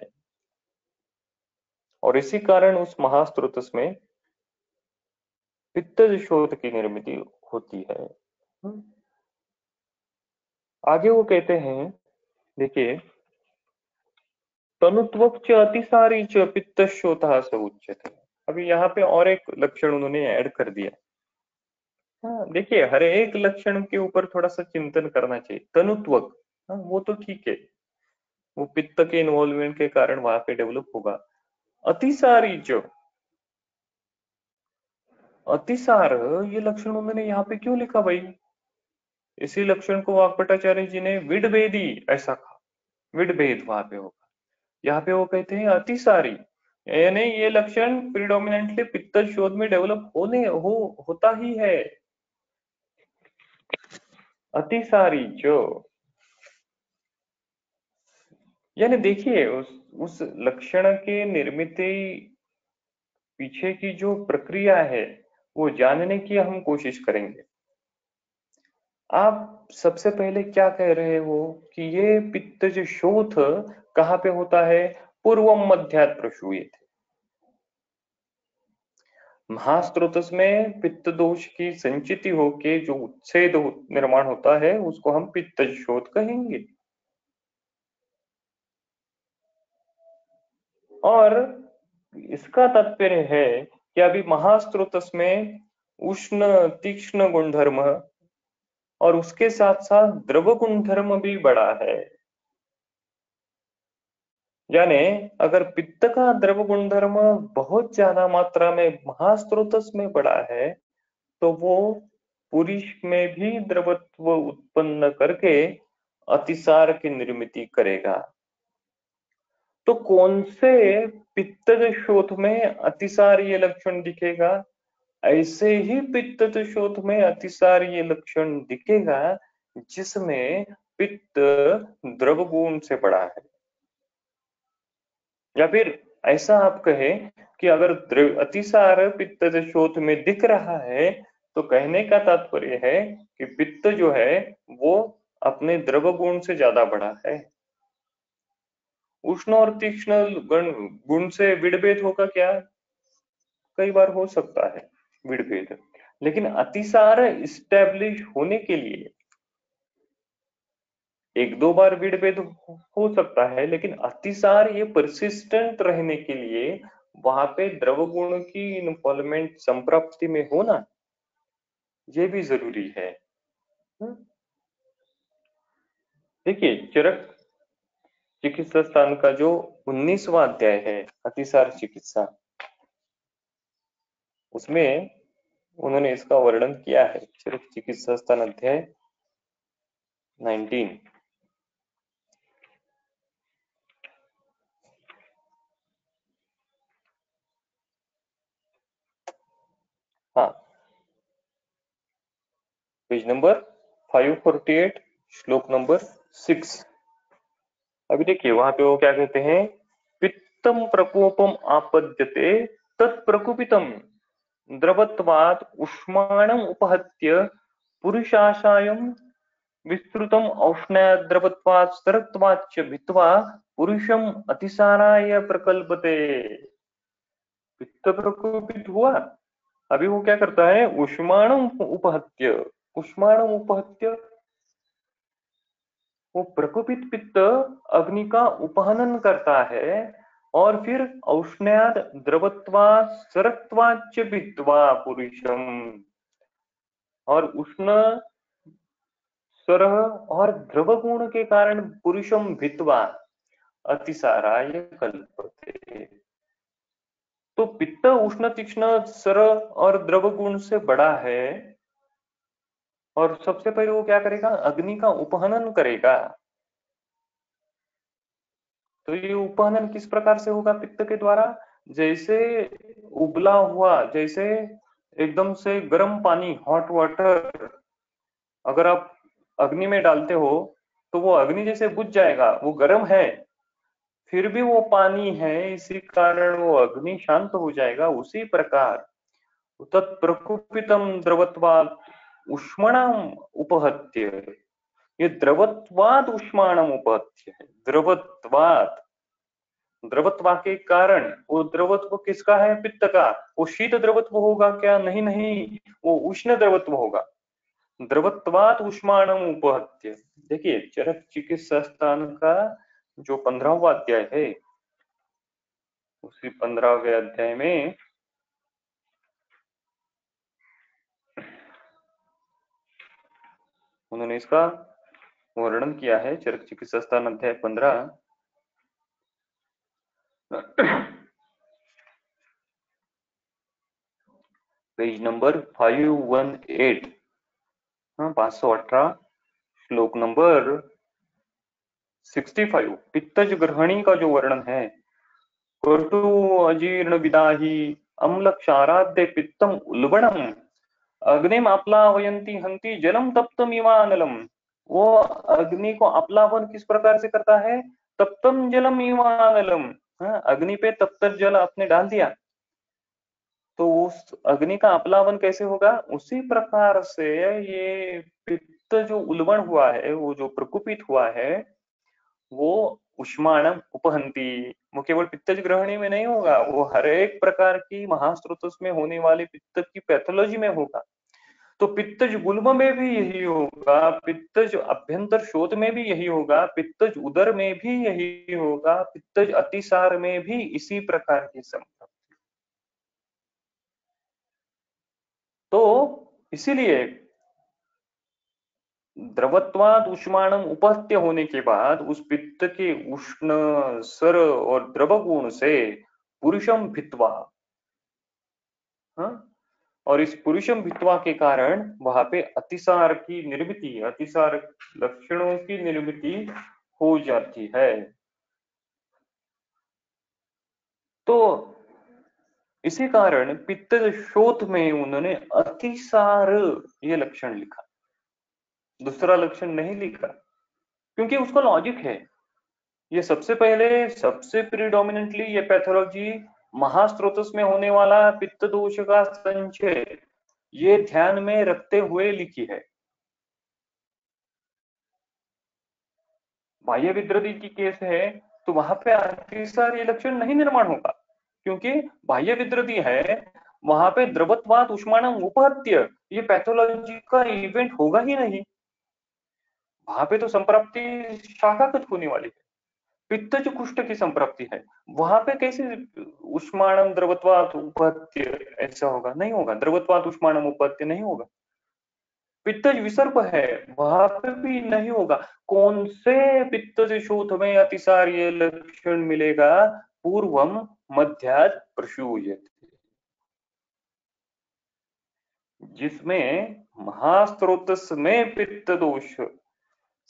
Speaker 4: और इसी कारण उस महास्त्रोतस में पित्त शोथ की निर्मिति होती है। आगे वो कहते हैं, देखिए, तनुत्वक्च अतिसारी च पित्त शोथः स उच्यते। अभी यहाँ पे और एक लक्षण उन्होंने ऐड कर दिया। हाँ, देखिए, हर एक लक्षण के ऊपर थोड़ा सा चिंतन करना चाहिए। तनुत्वक, हाँ, वो तो ठीक है, वो पित्त के इन्वॉल्वमेंट के कारण वहां पे डेवलप होगा। अतिसारी जो अतिसार, ये लक्षण उन्होंने यहाँ पे क्यों लिखा भाई? इसी लक्षण को वाक्पटाचार्य जी ने विडभेदी ऐसा कहा, विडभेद वहां पे होगा। यहाँ पे वो कहते हैं अतिसारी, यानी ये लक्षण प्रिडोमिनेंटली पित्त शोथ में डेवलप होता ही है। अतिसारी जो, यानी देखिए, उस लक्षण के निर्मिति पीछे की जो प्रक्रिया है वो जानने की हम कोशिश करेंगे। आप सबसे पहले क्या कह रहे हो कि ये पित्तज शोथ कहाँ पे होता है? पूर्वम मध्यात् प्रसूयते। महास्त्रोतस में पित्त दोष की संचिति होके जो उच्छेद निर्माण होता है उसको हम पित्तज शोथ कहेंगे। और इसका तात्पर्य है कि अभी महास्त्रोतस में उष्ण तीक्ष्ण गुणधर्म और उसके साथ साथ द्रव गुणधर्म भी बड़ा है। यानी अगर पित्त का द्रव गुणधर्म बहुत ज्यादा मात्रा में महास्त्रोतस में बड़ा है तो वो पुरुष में भी द्रवत्व उत्पन्न करके अतिसार की निर्मिति करेगा। तो कौन से पित्तज शोथ में अतिसार ये लक्षण दिखेगा? ऐसे ही पित्तज शोथ में अतिसार ये लक्षण दिखेगा जिसमें पित्त द्रव गुण से बड़ा है। या फिर ऐसा आप कहें कि अगर अतिसार पित्त शोथ में दिख रहा है तो कहने का तात्पर्य है कि पित्त जो है वो अपने द्रव गुण से ज्यादा बड़ा है। उष्ण और तीक्ष्ण गुण से विडभेद होगा क्या? कई बार हो सकता है विडभेद, लेकिन अतिसार इस्टेब्लिश होने के लिए एक दो बार विडभेद हो सकता है, लेकिन अतिसार ये परसिस्टेंट रहने के लिए वहां पे द्रव गुण की इन्वॉल्वमेंट संप्राप्ति में होना ये भी जरूरी है। देखिए, चरक चिकित्सा स्थान का जो 19वां अध्याय है अतिसार चिकित्सा, उसमें उन्होंने इसका वर्णन किया है। चरक चिकित्सा स्थान अध्याय 19। हाँ, पेज नंबर 548, श्लोक नंबर 6। अभी देखिए वहां पे वो क्या कहते हैं, पित्तम प्रकोपम आपद्यते तत्प्रकुपितम द्रवत्वात् उष्माणम उपहत्य पुरुषाशायम विस्तृतम औष्ण्याद्रवत्वात् सरत्वाच्च भित्वा पुरुषम अतिसाराय प्रकल्पते। पित्त प्रकोपित हुआ, अभी वो क्या करता है, उष्माणम उपहत्य, उष्माणम उपहत्य, वो प्रकोपित पित्त अग्नि का उपहनन करता है और फिर औष्ण्याद द्रवत्वा सरत्वाच्च भित्वा पुरुषम, और उष्ण सरह और द्रव गुण के कारण पुरुषम भित्वा अतिसाराय कल्पते। तो पित्त उष्ण तीक्ष्ण सरह और द्रव गुण से बड़ा है और सबसे पहले वो क्या करेगा, अग्नि का उपहनन करेगा। तो ये उपहनन किस प्रकार से होगा पित्त के द्वारा? जैसे उबला हुआ, जैसे एकदम से गर्म पानी, हॉट वाटर, अगर आप अग्नि में डालते हो तो वो अग्नि जैसे बुझ जाएगा, वो गर्म है, फिर भी वो पानी है, इसी कारण वो अग्नि शांत हो जाएगा। उसी प्रकार तत्प्रकुपितम द्रवत्वात् उष्मणम उपहत्य, ये द्रवत्वाद उष्माणम उपहत्य है। द्रवत्वाद, द्रवत्वा के कारण, वो द्रवत्व किसका है? पित्त का। वो शीत द्रवत्व होगा क्या? नहीं नहीं, वो उष्ण द्रवत्व होगा। द्रवत्वात उष्माणम उपहत्य। देखिए चरक चिकित्सा स्थान का जो 15वां अध्याय है, उसी 15वें अध्याय में उन्होंने इसका वर्णन किया है। चरक चिकित्सा स्थान अध्याय 15, पेज नंबर 518, हाँ 518, श्लोक नंबर 65, पित्तज ग्रहणी का जो वर्णन है। कटु अजीर्ण विदाही अम्ल क्षाराद्य पित्तम उल्बणम अग्निम आप्लावयंती हंति जलम तप्तम इवानलम। वो अग्नि को आप्लावन किस प्रकार से करता है? तप्तम जलम इवानलम। हाँ, अग्नि पे तप्त जल आपने डाल दिया तो उस अग्नि का आप्लावन कैसे होगा? उसी प्रकार से ये पित्त जो उल्बण हुआ है, वो जो प्रकुपित हुआ है, वो उष्माणम उपहंती, वो केवल पित्तज ग्रहणी में नहीं होगा, वो हर एक प्रकार की महास्रोतस में होने वाले पित्त की पैथोलॉजी में होगा। तो पित्तज गुल्म में भी यही होगा, पित्तज अभ्यंतर शोथ में भी यही होगा, पित्तज उदर में भी यही होगा, पित्तज अतिसार में भी इसी प्रकार की संभव। तो इसीलिए द्रवत्वाद उष्माणम उपहत्य होने के बाद उस पित्त के उष्ण सर और द्रव गुण से पुरुषम भित्वा, हाँ, और इस पुरुषम भित्वा के कारण वहां पे अतिसार की निर्मिति, अतिसार लक्षणों की निर्मिति हो जाती है। तो इसी कारण पित्त शोथ में उन्होंने अतिसार ये लक्षण लिखा, दूसरा लक्षण नहीं लिखा, क्योंकि उसका लॉजिक है। ये सबसे पहले, सबसे प्रीडोमिनेंटली ये पैथोलॉजी महास्रोतस में होने वाला पित्त दोष का संचय, ये ध्यान में रखते हुए लिखी है। बाह्य विद्रदी की केस है तो वहां पे अतिसार ये लक्षण नहीं निर्माण होगा, क्योंकि बाह्य विद्रदी है, वहां पे द्रवत्वात उष्माणम उपहत्य ये पैथोलॉजी का इवेंट होगा ही नहीं। वहां पे तो संप्राप्ति शाखागत होने वाली है, पित्तज कुष्ठ की संप्राप्ति है। वहां पे कैसे उष्माणम द्रवत्वात उपहत्य ऐसा होगा? नहीं होगा, द्रवत्वात उष्माणम उपहत्य नहीं होगा। पित्तज विसर्प है, वहां पे भी नहीं होगा। कौन से पित्तज शोथ में अतिसार ये लक्षण मिलेगा? पूर्वम मध्याद प्रसूयते, जिसमें महास्त्रोतस में पित्त दोष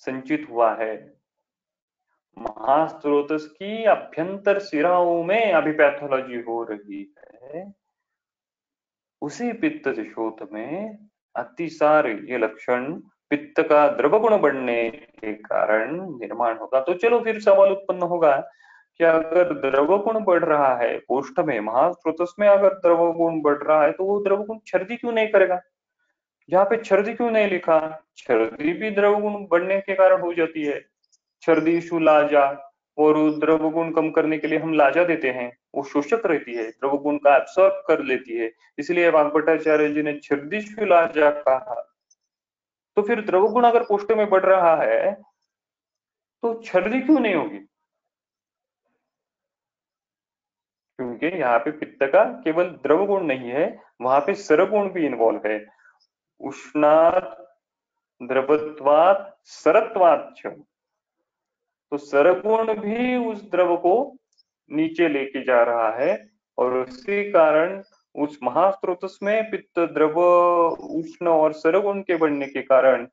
Speaker 4: संचित हुआ है, महास्त्रोतस की अभ्यंतर सिराओं में अभी पैथोलॉजी हो रही है, उसी पित्त शोथ में अतिसार ये लक्षण पित्त का द्रव गुण बढ़ने के कारण निर्माण होगा। तो चलो फिर सवाल उत्पन्न होगा कि अगर द्रव गुण बढ़ रहा है कोष्ठ में, महास्रोतस में अगर द्रव गुण बढ़ रहा है, तो वो द्रव गुण छर्दी क्यों नहीं करेगा? यहाँ पे छर्दी क्यों नहीं लिखा? छर्दी भी द्रव गुण बढ़ने के कारण हो जाती है। छर्दी लाजा, और द्रव गुण कम करने के लिए हम लाजा देते हैं, वो शोषक रहती है, द्रव गुण का एब्सॉर्ब कर लेती है, इसलिए वाग्भट्टाचार्य जी ने छर्दी लाजा कहा। तो फिर द्रव गुण अगर कोष्ठ में बढ़ रहा है तो छर्दी क्यों नहीं होगी? क्योंकि यहाँ पे पित्त का केवल द्रव गुण नहीं है, वहां पे सरगुण भी इन्वॉल्व है। उष्णात द्रवत्वात सरत्वात, तो सरगुण भी उस द्रव को नीचे लेके जा रहा है, और उसी कारण उस महास्त्रोतस में पित्त द्रव उष्ण और सरगुण के बढ़ने के कारण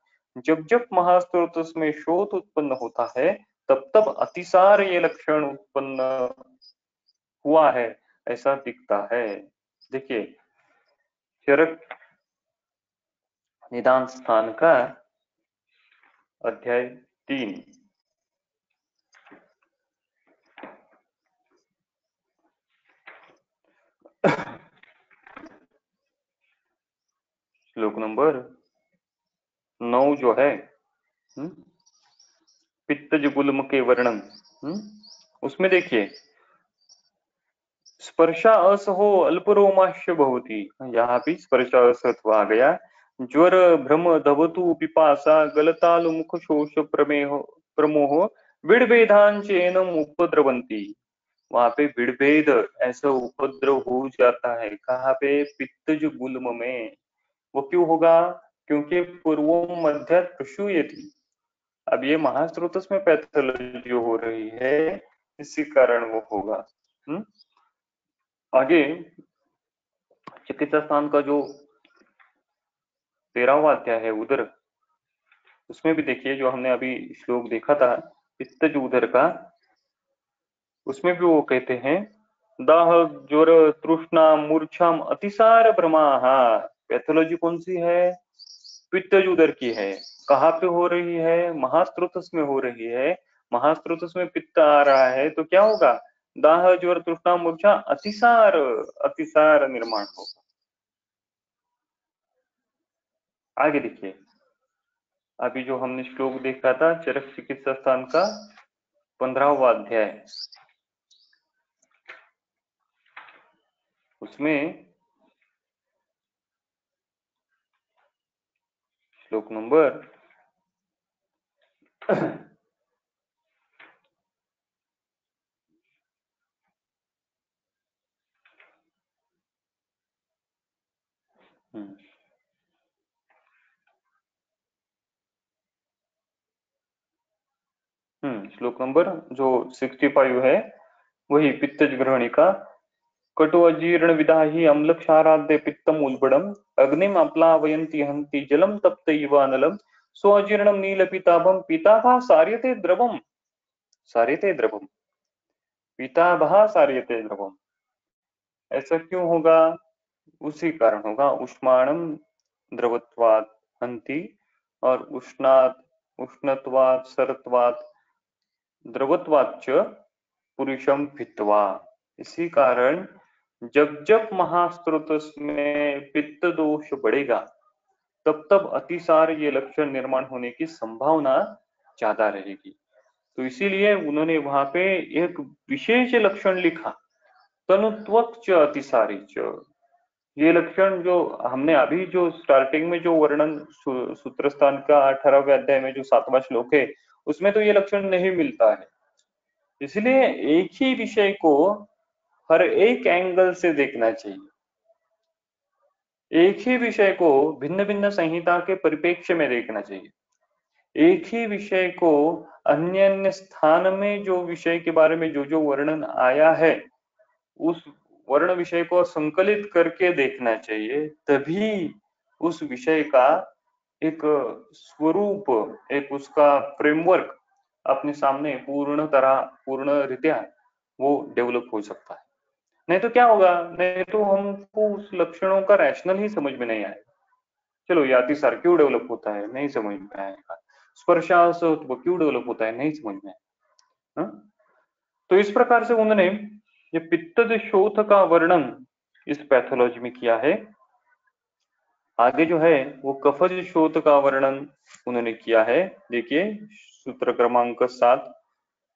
Speaker 4: जब जब महास्त्रोतस में शोथ उत्पन्न होता है, तब तब अतिसार ये लक्षण उत्पन्न हुआ है, ऐसा दिखता है। देखिए चरक निदान स्थान का अध्याय 3। श्लोक नंबर 9 जो है, पित्तज गुल्म के वर्णन, उसमें देखिए, स्पर्शा असहो अल्परोमाश्य भवति, यहाँ भी स्पर्शा असत्व आ गया। ज्वर भ्रम धवतु पिपासा गलतालु मुख शोष प्रमोह विड़भेदांचेनम उपद्रवंती। वहां पे विड़भेद ऐसा उपद्रव हो जाता है, कहाँ पे? पित्तज गुल्म में। वो क्यों होगा? क्योंकि पूर्वो मध्य प्रसूयति। अब ये महास्रोतस में पैथोलॉजी हो रही है, इसी कारण वो होगा। आगे चिकित्सा स्थान का जो 13वां अध्याय है उदर, उसमें भी देखिए जो हमने अभी श्लोक देखा था पित्तज उदर का, उसमें भी वो कहते हैं दाह ज्वर तृष्णा मूर्छाम अतिसार भ्रमाः। पैथोलॉजी कौन सी है? पित्तज उदर की है। कहाँ पे हो रही है? महास्रोतस में हो रही है। महास्रोतस में पित्त आ रहा है तो क्या होगा? दाह ज्वर तृष्णा मूर्छा अतिसार, अतिसार निर्माण होगा। आगे देखिए, अभी जो हमने श्लोक देखा था चरक चिकित्सा स्थान का 15वां अध्याय, उसमें श्लोक नंबर 65 है, वही पित्तज ग्रहणिका। कटु अजीर्ण विदाही अम्ल क्षाराद्य पित्तम उल्बड़म अग्निम अप्लावयन्ति हन्ति जलम तप्त इव अनलम सो अजीर्णम नील पीताभम पीताभा सार्यते द्रवम, सार्यते द्रवम, पीताभा सार्यते द्रवम। ऐसा क्यों होगा? उसी कारण होगा, उष्माणम द्रवत्वात् हन्ति और उष्णात् उष्णत्वात् सरत्वात् द्रवत्वाच्च पुरुषम भित्वा। इसी कारण जब जब महास्रोतस में पित्त दोष बढ़ेगा तब तब अतिसार ये लक्षण निर्माण होने की संभावना ज्यादा रहेगी। तो इसीलिए उन्होंने वहां पे एक विशेष लक्षण लिखा, तनुत्वक्च अतिसारी। ये लक्षण जो हमने अभी जो स्टार्टिंग में जो वर्णन सूत्र स्थान का 18वें अध्याय में जो 7वां श्लोक है उसमें तो ये लक्षण नहीं मिलता है। इसलिए एक ही विषय को हर एक एंगल से देखना चाहिए, एक ही विषय को भिन्न भिन्न संहिता के परिप्रेक्ष्य में देखना चाहिए, एक ही विषय को अन्य अन्य स्थान में जो विषय के बारे में जो जो वर्णन आया है उस वर्ण विषय को संकलित करके देखना चाहिए, तभी उस विषय का एक स्वरूप, एक उसका फ्रेमवर्क अपने सामने पूर्ण रीत्या वो डेवलप हो सकता है। नहीं तो क्या होगा? नहीं तो हमको उस लक्षणों का रैशनल ही समझ में नहीं आएगा। चलो ये अतिसार क्यों डेवलप होता है, नहीं समझ में आएगा। स्पर्शासत्व क्यों डेवलप होता है, नहीं समझ में आएगा। तो इस प्रकार से उन्होंने ये पित्तज शोथ का वर्णन इस पैथोलॉजी में किया है। आगे जो है वो कफज शोथ का वर्णन उन्होंने किया है। देखिए सूत्र क्रमांक 7,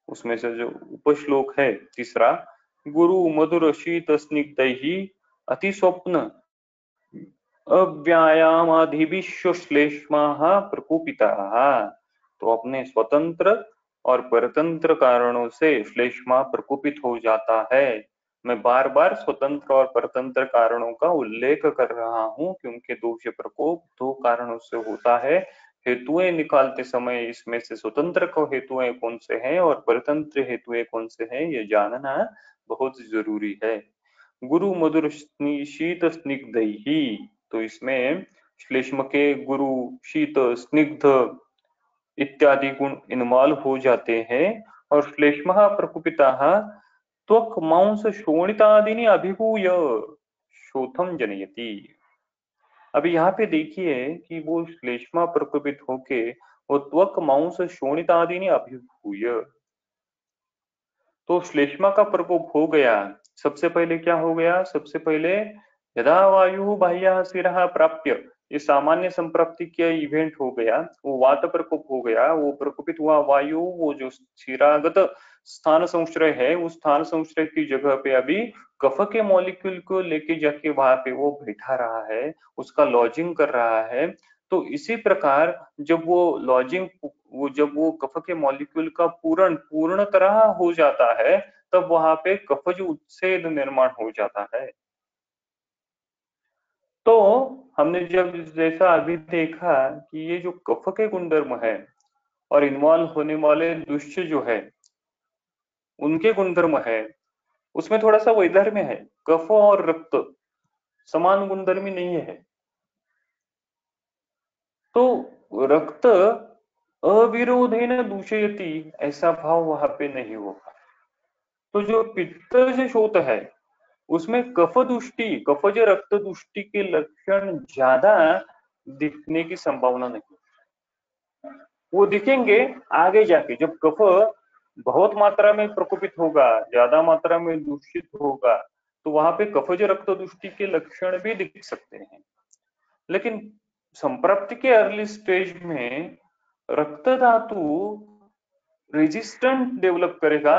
Speaker 4: उसमें से जो उपश्लोक है तीसरा, गुरु मधुर शीत स्निग्धैहि अति स्वप्न अव्यायामाधिविश्व श्लेष्माः प्रकोपिताः। तो अपने स्वतंत्र और परतंत्र कारणों से श्लेष्मा प्रकोपित हो जाता है। मैं बार बार स्वतंत्र और परतंत्र कारणों का उल्लेख कर रहा हूं क्योंकि दोष प्रकोप दो कारणों से होता है। हेतुएं निकालते समय इसमें से स्वतंत्र को हेतुएं कौन से हैं और परतंत्र हेतुएं कौन से हैं ये जानना बहुत जरूरी है। गुरु मधुर शीत स्निग्धैहि, तो इसमें श्लेष्म के गुरु शीत स्निग्ध इत्यादि गुण इन्वॉल्व हो जाते हैं। और श्लेष्मः प्रकुपिताः त्वक् मांस शोणितादीनि अभिभूय शोथम जनयति। अभी यहाँ पे देखिए कि वो श्लेष्मा प्रकोपित होके वो त्वक मांस शोणितादीनि अभिभूय। तो श्लेष्मा का प्रकोप हो गया। सबसे पहले क्या हो गया? सबसे पहले यदा वायु बाह्य शिरः प्राप्य, ये सामान्य संप्राप्ति के इवेंट हो गया। वो वात प्रकोप हो गया, वो प्रकोपित हुआ वायु, वो जो शिरागत स्थान संश्रय है, उस स्थान संश्रय की जगह पे अभी कफ के मॉलिक्यूल को लेके जाके वहां पे वो बैठा रहा है, उसका लॉजिंग कर रहा है। तो इसी प्रकार जब वो लॉजिंग, वो जब वो कफ के मॉलिक्यूल का पूर्ण तरह हो जाता है, तब वहां पे कफज उच्छेद निर्माण हो जाता है। तो हमने जब जैसा अभी देखा कि ये जो कफ के गुणधर्म है और इन्वॉल्व होने वाले दुष्य जो है उनके गुणधर्म है, उसमें थोड़ा सा वैधर्म्य है। कफ और रक्त समान गुणधर्मी नहीं है। तो रक्त अविरोधेन दूषयति, ऐसा भाव वहां पे नहीं होगा। तो जो पित्तज शोथ है उसमें कफ दुष्टि, कफज रक्त दुष्टि के लक्षण ज्यादा दिखने की संभावना नहीं। वो दिखेंगे आगे जाके, जब कफ बहुत मात्रा में प्रकोपित होगा, ज्यादा मात्रा में दूषित होगा, तो वहां पे कफज रक्त दुष्टि के लक्षण भी दिख सकते हैं। लेकिन संप्राप्ति के अर्ली स्टेज में रक्त धातु रेजिस्टेंट डेवलप करेगा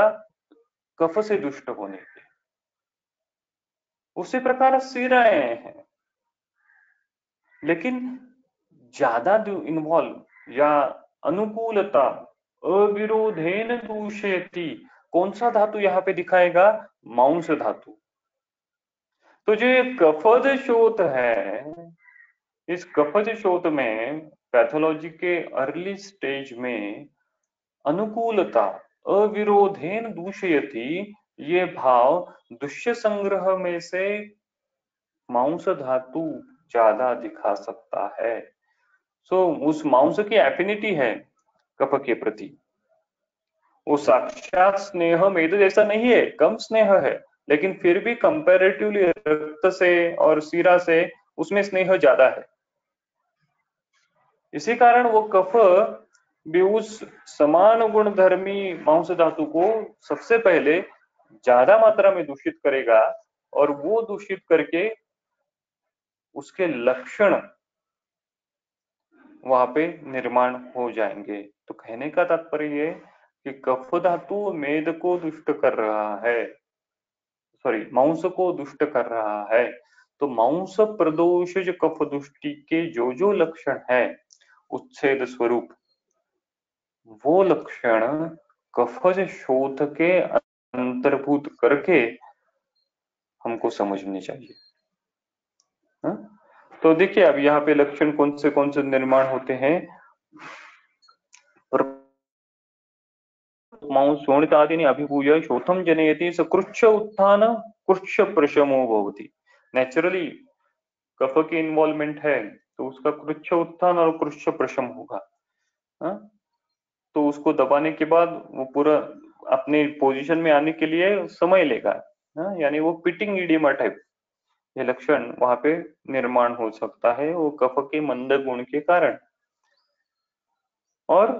Speaker 4: कफ से दुष्ट होने के। उसी प्रकार शिराएं हैं, लेकिन ज्यादा इन्वॉल्व या अनुकूलता अविरोधेन दूषयति, कौन सा धातु यहाँ पे दिखाएगा? मांस धातु। तो जो ये कफज शोथ है, इस कफज शोथ में पैथोलॉजी के अर्ली स्टेज में अनुकूलता अविरोधेन दूषयति, ये भाव दुष्य संग्रह में से मांस धातु ज्यादा दिखा सकता है। सो उस मांस की एफिनिटी है कफ के प्रति, वो साक्षात स्नेह मेद जैसा नहीं है, कम स्नेह है, लेकिन फिर भी कंपैरेटिवली रक्त से और सीरा से उसमें स्नेह ज्यादा है। इसी कारण वो कफ भी उस समान गुणधर्मी मांस धातु को सबसे पहले ज्यादा मात्रा में दूषित करेगा, और वो दूषित करके उसके लक्षण वहां पे निर्माण हो जाएंगे। तो कहने का तात्पर्य ये कि कफ धातु मेद को दुष्ट कर रहा है, सॉरी मांस को दुष्ट कर रहा है। तो मांस प्रदोषज कफ दुष्टि के जो जो लक्षण है उच्छेद स्वरूप, वो लक्षण कफज शोथ के अंतर्भूत करके हमको समझने चाहिए। हा? तो देखिए अब यहाँ पे लक्षण कौन से निर्माण होते हैं। मांस शोणितादीनि अभिभूय शोथम जनयति स कृच्छ उत्थान कृच्छ प्रशमो भवति। नेचुरली कफ की इन्वॉल्वमेंट है तो उसका कृच्छ उत्थान और कृच्छ प्रशम होगा। हा? तो उसको दबाने के बाद वो पूरा अपने पोजीशन में आने के लिए समय लेगा। यानी वो पिटिंग इडिमा टाइप ये लक्षण वहां पे निर्माण हो सकता है, वो कफ के मंद गुण के कारण। और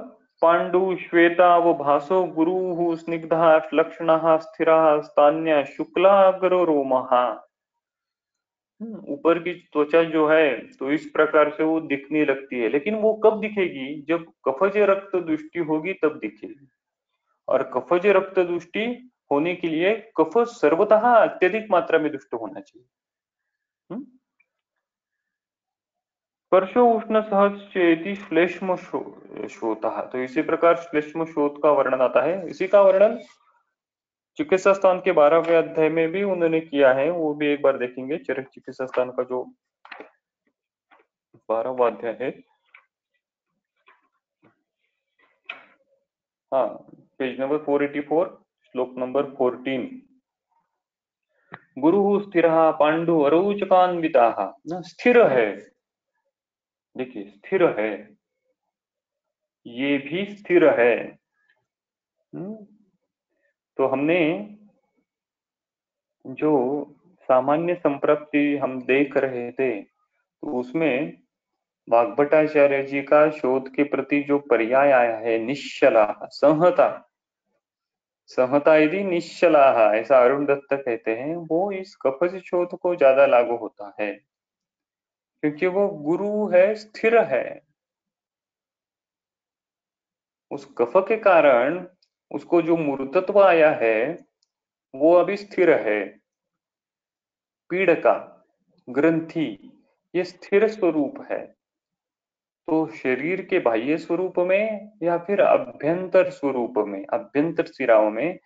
Speaker 4: पांडु श्वेता वो भासो गुरु स्निग्धा लक्षणा स्थिरा स्थान्य शुक्लाग्र रोमहा। ऊपर की त्वचा जो है तो इस प्रकार से वो दिखने लगती है, लेकिन वो कब दिखेगी? जब कफज रक्त दृष्टि होगी तब दिखेगी। और कफज रक्त दृष्टि होने के लिए कफ सर्वतः अत्यधिक मात्रा में दुष्ट होना चाहिए। स्पर्शो उष्ण सहज चेति श्लेष्म शोतः। तो इसी प्रकार श्लेष्म शोथ का वर्णन आता है। इसी का वर्णन चिकित्सा स्थान के 12वें अध्याय में भी उन्होंने किया है, वो भी एक बार देखेंगे। चरक चिकित्सा स्थान का जो 12वां अध्याय है, हाँ पेज नंबर 484 श्लोक नंबर 14। गुरु स्थिर पांडु अरोचकान्विता, स्थिर है। देखिए स्थिर है, ये भी स्थिर है। तो हमने जो सामान्य संप्राप्ति हम देख रहे थे तो उसमें वाग्भटाचार्य जी का शोध के प्रति जो पर्याय आया है निश्चला, संहता, संहता यदि निश्चला, ऐसा अरुण दत्त कहते हैं, वो इस कफज शोध को ज्यादा लागू होता है, क्योंकि वो गुरु है, स्थिर है। उस कफ के कारण उसको जो मूर्तत्व आया है वो अभी स्थिर है। पीड़ का, ग्रंथि, ये स्थिर स्वरूप है। तो शरीर के बाह्य स्वरूप में या फिर अभ्यंतर स्वरूप में, अभ्यंतर सिराओं में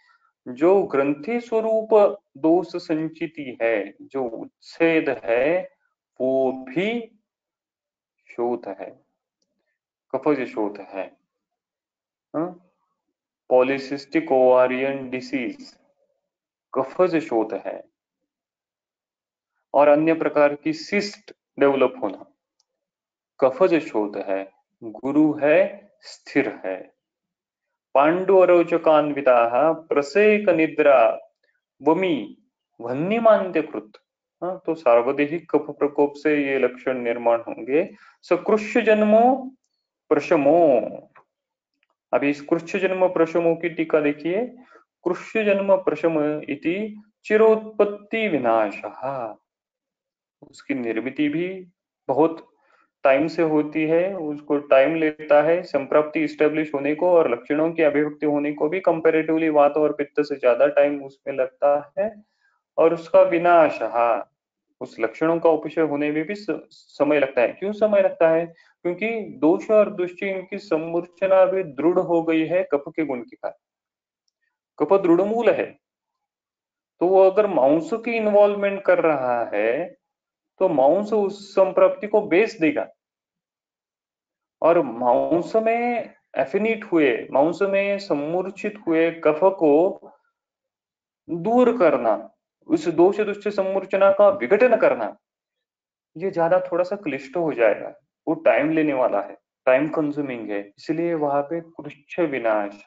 Speaker 4: जो ग्रंथि स्वरूप दोष संचिति है, जो उच्छेद है, वो भी शोथ है, कफज शोथ है। पॉलिसिस्टिक ओवारियन डिसीज कफज शोथ है, और अन्य प्रकार की सिस्ट डेवलप होना कफज शोथ है। गुरु है, स्थिर है। पांडु अरोचकान्विता प्रसेक निद्रा वमी वन्यमान्त्य कृत। तो सार्वदेहिक कफ प्रकोप से ये लक्षण निर्माण होंगे। सकृष्य जन्मो प्रशमो, अभी इस कृष्य जन्म प्रशमो की टीका देखिए। कृष्य जन्म प्रशम इति चिरोत्पत्ति विनाशः, उसकी निर्मित भी बहुत टाइम से होती है, उसको टाइम लेता है संप्राप्ति स्टेब्लिश होने को, और लक्षणों की अभिव्यक्ति होने को भी कंपैरेटिवली वात और पित्त से ज्यादा टाइम उसमें लगता है। और उसका विनाश, उस लक्षणों का उपशय होने में भी समय लगता है। क्यों समय लगता है? क्योंकि दोष और दुष्टि इनकी समूर्छना भी दृढ़ हो गई है कफ के गुण के कारण। कफ दृढ़ मूल है, तो वो अगर मांस की इन्वॉल्वमेंट कर रहा है तो मांस उस संप्राप्ति को बेच देगा, और मांस में एफिनिट हुए, मांस में समूर्छित हुए कफ को दूर करना, उस दोष दुष्ट समूर्छना का विघटन करना, ये ज्यादा थोड़ा सा क्लिष्ट हो जाएगा, वो टाइम लेने वाला है, टाइम कंज्यूमिंग है। इसलिए वहां पे कृच्छ विनाश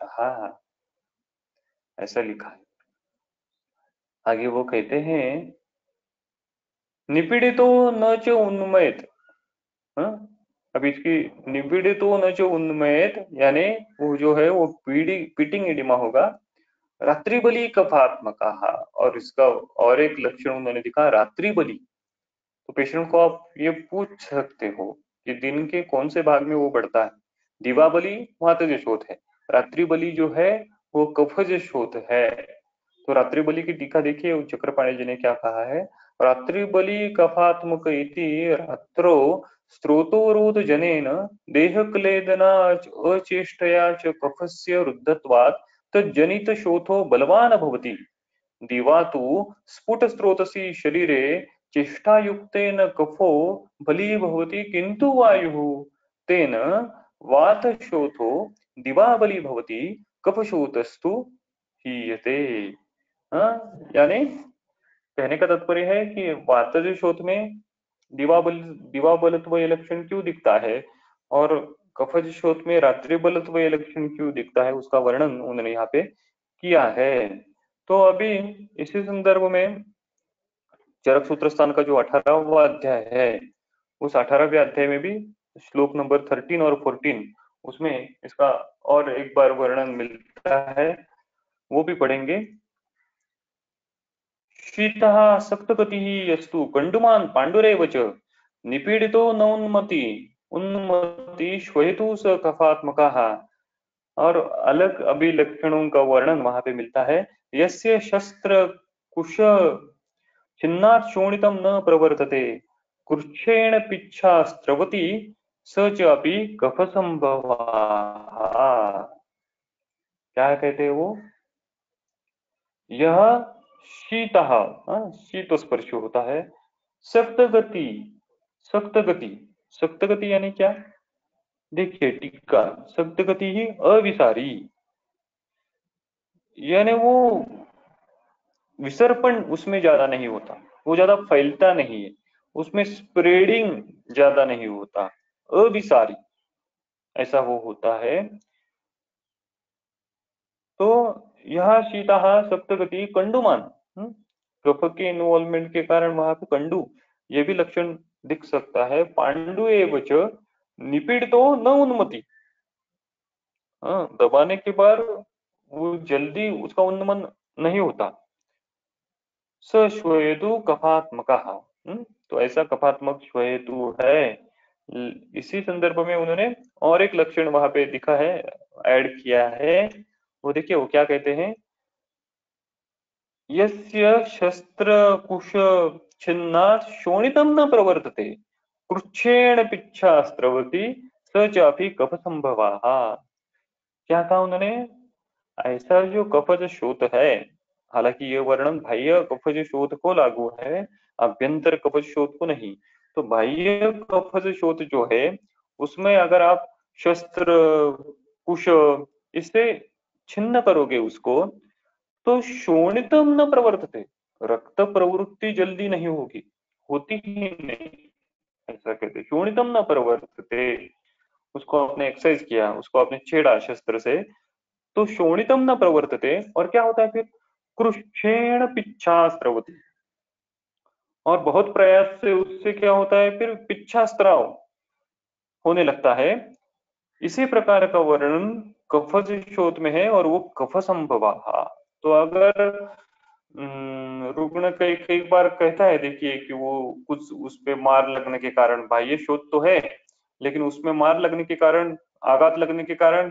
Speaker 4: ऐसा लिखा है। आगे वो कहते हैं निपीड़ितो न च उन्मयत। अब इसकी निपीड़ितो न च उन्मयत, यानी वो जो है वो पीटिंग एडिमा होगा। रात्रि बलि कफात्मक, और इसका और एक लक्षण उन्होंने दिखा रात्रि बलि। तो पेशेंट को आप ये पूछ सकते हो कि दिन के कौन से भाग में वो बढ़ता है। दिवा बलि वातज शोथ है, रात्रि बलि जो है वो कफज शोथ है। तो रात्रि बलि की टीका देखिए, चक्रपाणी जी ने क्या कहा है। रात्रि बलि कफात्मक इति रात्रो स्त्रोतोरोध जनेन देह क्लेदना अचेष्टया च कफस्य रुद्धत्वात् तज्जनित शोथो बलवान भवति। दिवा तु स्फुट स्रोतसी शरीरे चेष्टायुक्तेन कफो बली भवति, किंतु वायुः तेन वातशोथो दिवा बली भवति, कफशोतस्तु हीयते। यानी कहने का तात्पर्य है कि वातज शोथ में दिवा बलत्व ये लक्षण क्यों दिखता है, और कफज शोथ में रात्रि बलत्व ये लक्षण क्यों दिखता है, उसका वर्णन उन्होंने यहाँ पे किया है। तो अभी इसी संदर्भ में चरक सूत्र स्थान का जो 18वां अध्याय है, उस 18वें अध्याय में भी श्लोक नंबर 13 और 14 उसमें इसका और एक बार वर्णन मिलता है, वो भी पढ़ेंगे। शीतः सप्तगतिः यस्तु कंडुमान् पांडुरेव च निपीडितो न उन्मति श्वेतु स कफात्मकः। और अलग अभी लक्षणों का वर्णन वहां पे मिलता है। यस्य शस्त्र कुश छिन्नात् शोणितं न प्रवर्तते कृच्छेण पिच्छा स्रवति स च अपि कफ संभवः। क्या कहते हैं वो? यह शीतः, शीत स्पर्श होता है। सप्तगति, सप्तगति, सप्तगति यानी क्या? देखिए टीका, सप्तगति ही अविसारी, यानी वो विसर्पण उसमें ज्यादा नहीं होता, वो ज्यादा फैलता नहीं है, उसमें स्प्रेडिंग ज्यादा नहीं होता, अविसारी ऐसा वो होता है। तो यह शीतः सप्तगति कंडुमान, कफ के इन्वॉल्वमेंट के कारण वहां पे कंडू, ये भी लक्षण दिख सकता है। पांडु एवच निपीड़ितो न उन्मति, हाँ, दबाने के बाद वो जल्दी उसका उन्नमन नहीं होता। स श्वेतु कफात्मक, तो ऐसा कफात्मक श्वेतु है। इसी संदर्भ में उन्होंने और एक लक्षण वहां पे दिखा है, ऐड किया है। वो देखिए वो क्या कहते हैं, यस्य शस्त्र कुश छिन्नात् शोणितम न प्रवर्तते कृच्छेण पिच्छास्त्रवती स चापि कफ संभवाः। क्या कहा उन्होंने, ऐसा जो कफज शोथ है, हालांकि ये वर्णन बाह्य कफज शोथ को लागू है, अभ्यंतर कफज शोथ को नहीं। तो बाह्य कफज शोथ जो है उसमें अगर आप शस्त्र कुश इससे छिन्न करोगे उसको, तो शोणितम न प्रवर्तते, रक्त प्रवृत्ति जल्दी नहीं होगी, होती ही नहीं, ऐसा कहते शोणितम न प्रवर्तते। उसको आपने एक्सरसाइज किया, उसको आपने छेड़ा शस्त्र से, तो शोणितम न प्रवर्तते, और क्या होता है फिर, कृच्छेण पिच्छास्त्रवती, और बहुत प्रयास से उससे क्या होता है फिर, पिच्छास्त्राव होने लगता है। इसी प्रकार का वर्णन कफज शोथ में है, और वो कफ संभवा। तो अगर रुग्ण कई कई बार कहता है, देखिए कि वो कुछ उस पे मार लगने के कारण, बाह्य शोथ तो है लेकिन उसमें मार लगने के कारण, आघात लगने के कारण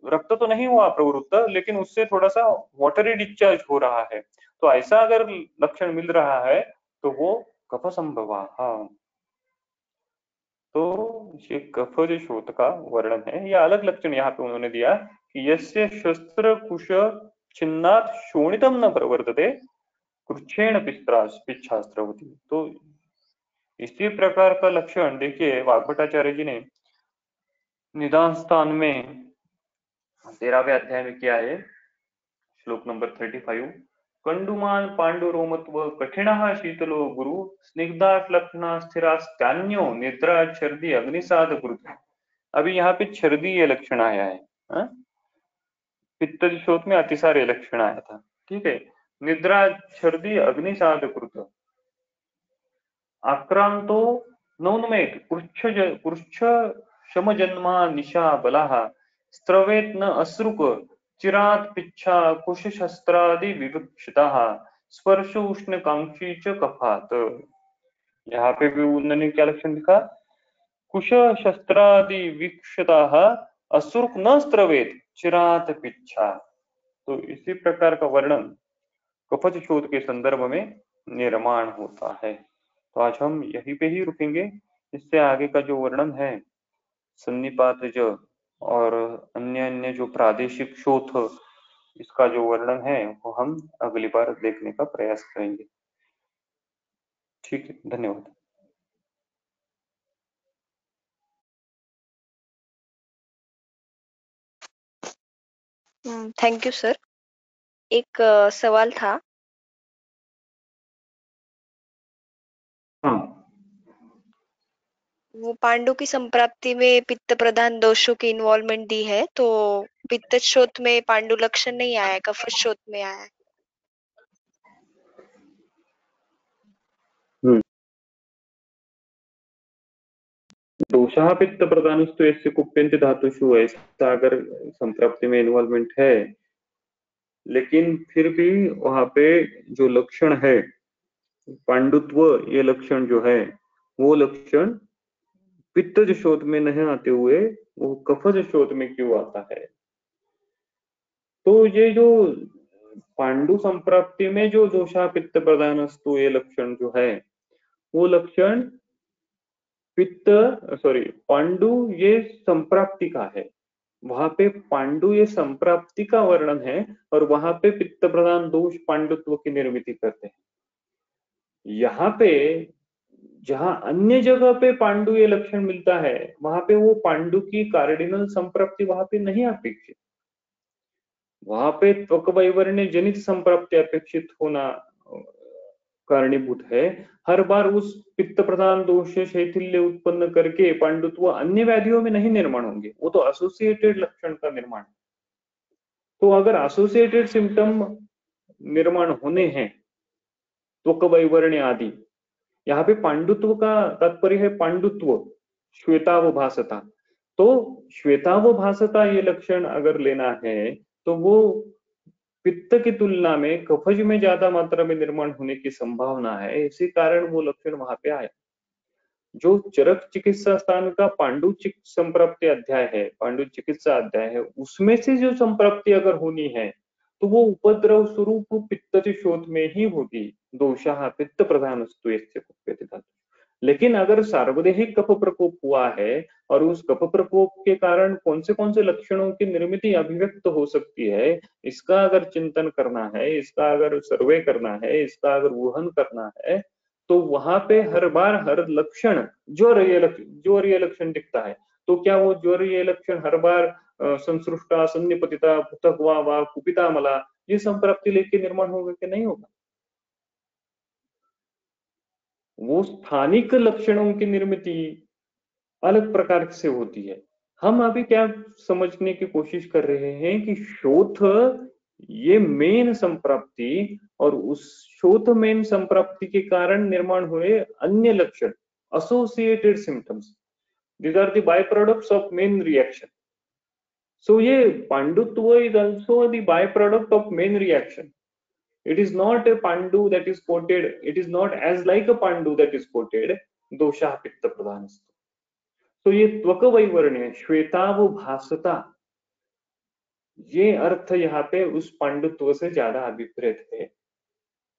Speaker 4: रक्त तो नहीं हुआ प्रवृत्त, लेकिन उससे थोड़ा सा वाटरी डिस्चार्ज हो रहा है। तो ऐसा अगर लक्षण मिल रहा है तो वो कफ संभवा। तो ये कफज शोथ का वर्णन है। यह अलग लक्षण यहाँ पे उन्होंने दिया कि यस्य शस्त्र कुश छिन्नात् शोणितम न प्रवर्तते कृच्छेण पिच्छास्त्रवती। तो इसी प्रकार का लक्षण देखिए वाग्भटाचार्य जी ने निदान स्थान में 13वें अध्याय में किया है, श्लोक नंबर 35। कंडुमान पांडुरोमत्व कठिनः शीतलो गुरु स्निग्धाश्लक्षणा स्थिरास्त्यान्यो निद्रा छर्दी अग्निसाद गुरु। अभी यहाँ पे छर्दी ये लक्षण आया है, पित्तज शोथ में अतिसार ये लक्षण आया था, ठीक है। निद्रा छर्दी अग्निसाद कृत आक्रांतो नौनमेत पृच्छ शमजन्मा निशा बलाः स्त्रवेत न अश्रुक चिरात पिच्छा कुश शस्त्रादि विवक्षिताः स्पर्श उष्ण कांक्षी च कफात। यहाँ पे भी उन्होंने क्या लक्षण लिखा, कुश शस्त्रादि विक्षताः अश्रुक न स्त्रवेत चिरात पिच्छा। तो इसी प्रकार का वर्णन कफज शोथ के संदर्भ में निर्माण होता है। तो आज हम यहीं पे ही रुकेंगे। इससे आगे का जो वर्णन है सन्निपातज और अन्य अन्य जो प्रादेशिक शोथ, इसका जो वर्णन है वो हम अगली बार देखने का प्रयास करेंगे। ठीक है, धन्यवाद।
Speaker 2: Thank you sir. एक सवाल था।
Speaker 4: हाँ,
Speaker 2: वो पांडु की संप्राप्ति में पित्त प्रधान दोषों की इन्वॉल्वमेंट दी है, तो पित्त शोथ में पांडु लक्षण नहीं आया है, कफ शोथ में आया है।
Speaker 4: दोषः पित्त प्रधानस्तु यस्य कुप्यन्ते धातुषु, ऐसा अगर संप्राप्ति में इन्वॉल्वमेंट है, लेकिन फिर भी वहां पे जो लक्षण है पांडुत्व, ये लक्षण जो है वो लक्षण पित्तज शोथ में नहीं आते हुए वो कफज शोथ में क्यों आता है। तो ये जो पांडु संप्राप्ति में जो दोषा पित्त प्रधानस्तु ये लक्षण जो है वो लक्षण पांडु ये संप्राप्ति का है। वहां पे पांडु ये संप्राप्ति का वर्णन है, और वहां पे पित्त प्रधान दोष पांडुत्व की निर्मिति करते हैं। यहाँ पे जहां अन्य जगह पे पांडु ये लक्षण मिलता है, वहां पे वो पांडु की कार्डिनल संप्राप्ति वहां पे नहीं अपेक्षित, वहां पे त्वक वैवर्ण्य जनित संप्राप्ति अपेक्षित होना कारणीभूत है। हर बार उस पित्त प्रधान दोष शैथिल्य उत्पन्न करके पांडुत्व अन्य व्याधियों में नहीं निर्माण होंगे, वो तो एसोसिएटेड लक्षण का निर्माण। तो अगर एसोसिएटेड सिम्टम निर्माण होने हैं त्वक वैवर्ण्य आदि, यहाँ पे पांडुत्व का तात्पर्य है पांडुत्व, श्वेतावभासता। तो श्वेतावभासता ये लक्षण अगर लेना है तो वो पित्त की तुलना में कफज में ज्यादा मात्रा में निर्माण होने की संभावना है, इसी कारण वो लक्षण वहां पे आया। जो चरक चिकित्सा स्थान का पांडु संप्राप्ति अध्याय है, पांडु चिकित्सा अध्याय है, उसमें से जो संप्राप्ति अगर होनी है तो वो उपद्रव स्वरूप पित्त शोथ में ही होगी। दोषा पित्त प्रधान धातु। लेकिन अगर सार्वदेहिक कफ प्रकोप हुआ है और उस कफ प्रकोप के कारण कौन से लक्षणों की निर्मिति अभिव्यक्त हो सकती है, इसका अगर चिंतन करना है, इसका अगर सर्वे करना है, इसका अगर वहन करना है, तो वहां पे हर बार हर लक्षण ज्वर ये लक्षण दिखता है, तो क्या वो ज्वर ये लक्षण हर बार संसृष्टा सन्निपतिता पृथक वा कुपिता मला ये संप्राप्ति लेके निर्माण होगा कि नहीं होगा? वो स्थानिक लक्षणों की निर्मिति अलग प्रकार से होती है। हम अभी क्या समझने की कोशिश कर रहे हैं कि शोथ ये मेन संप्राप्ति और उस शोथ मेन संप्राप्ति के कारण निर्माण हुए अन्य लक्षण associated symptoms, these are the byproducts of main reaction. So ये पांडुत्व is also the byproduct of main reaction. It is not a pandu that is quoted, it is not as like a pandu that is quoted दोषा पित्त प्रधानस्तु। तो ये त्वक वैवर्ण्य श्वेतावभासता ये अर्थ यहाँ पे उस पांडुत्व से ज्यादा अभिप्रेत है,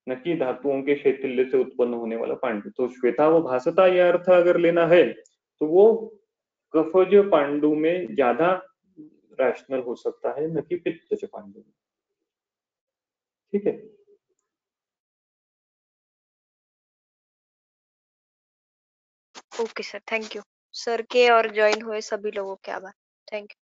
Speaker 4: न कि धातुओं के शैथिल्य से उत्पन्न होने वाला पांडु। तो श्वेतावभासता यह अर्थ अगर लेना है तो वो कफज पांडु में ज्यादा रैशनल हो सकता है, न कि पित्तज पांडु में। ठीक है।
Speaker 2: Okay sir, thank you sir के और ज्वाइन हुए सभी लोगों के आभार। Thank you.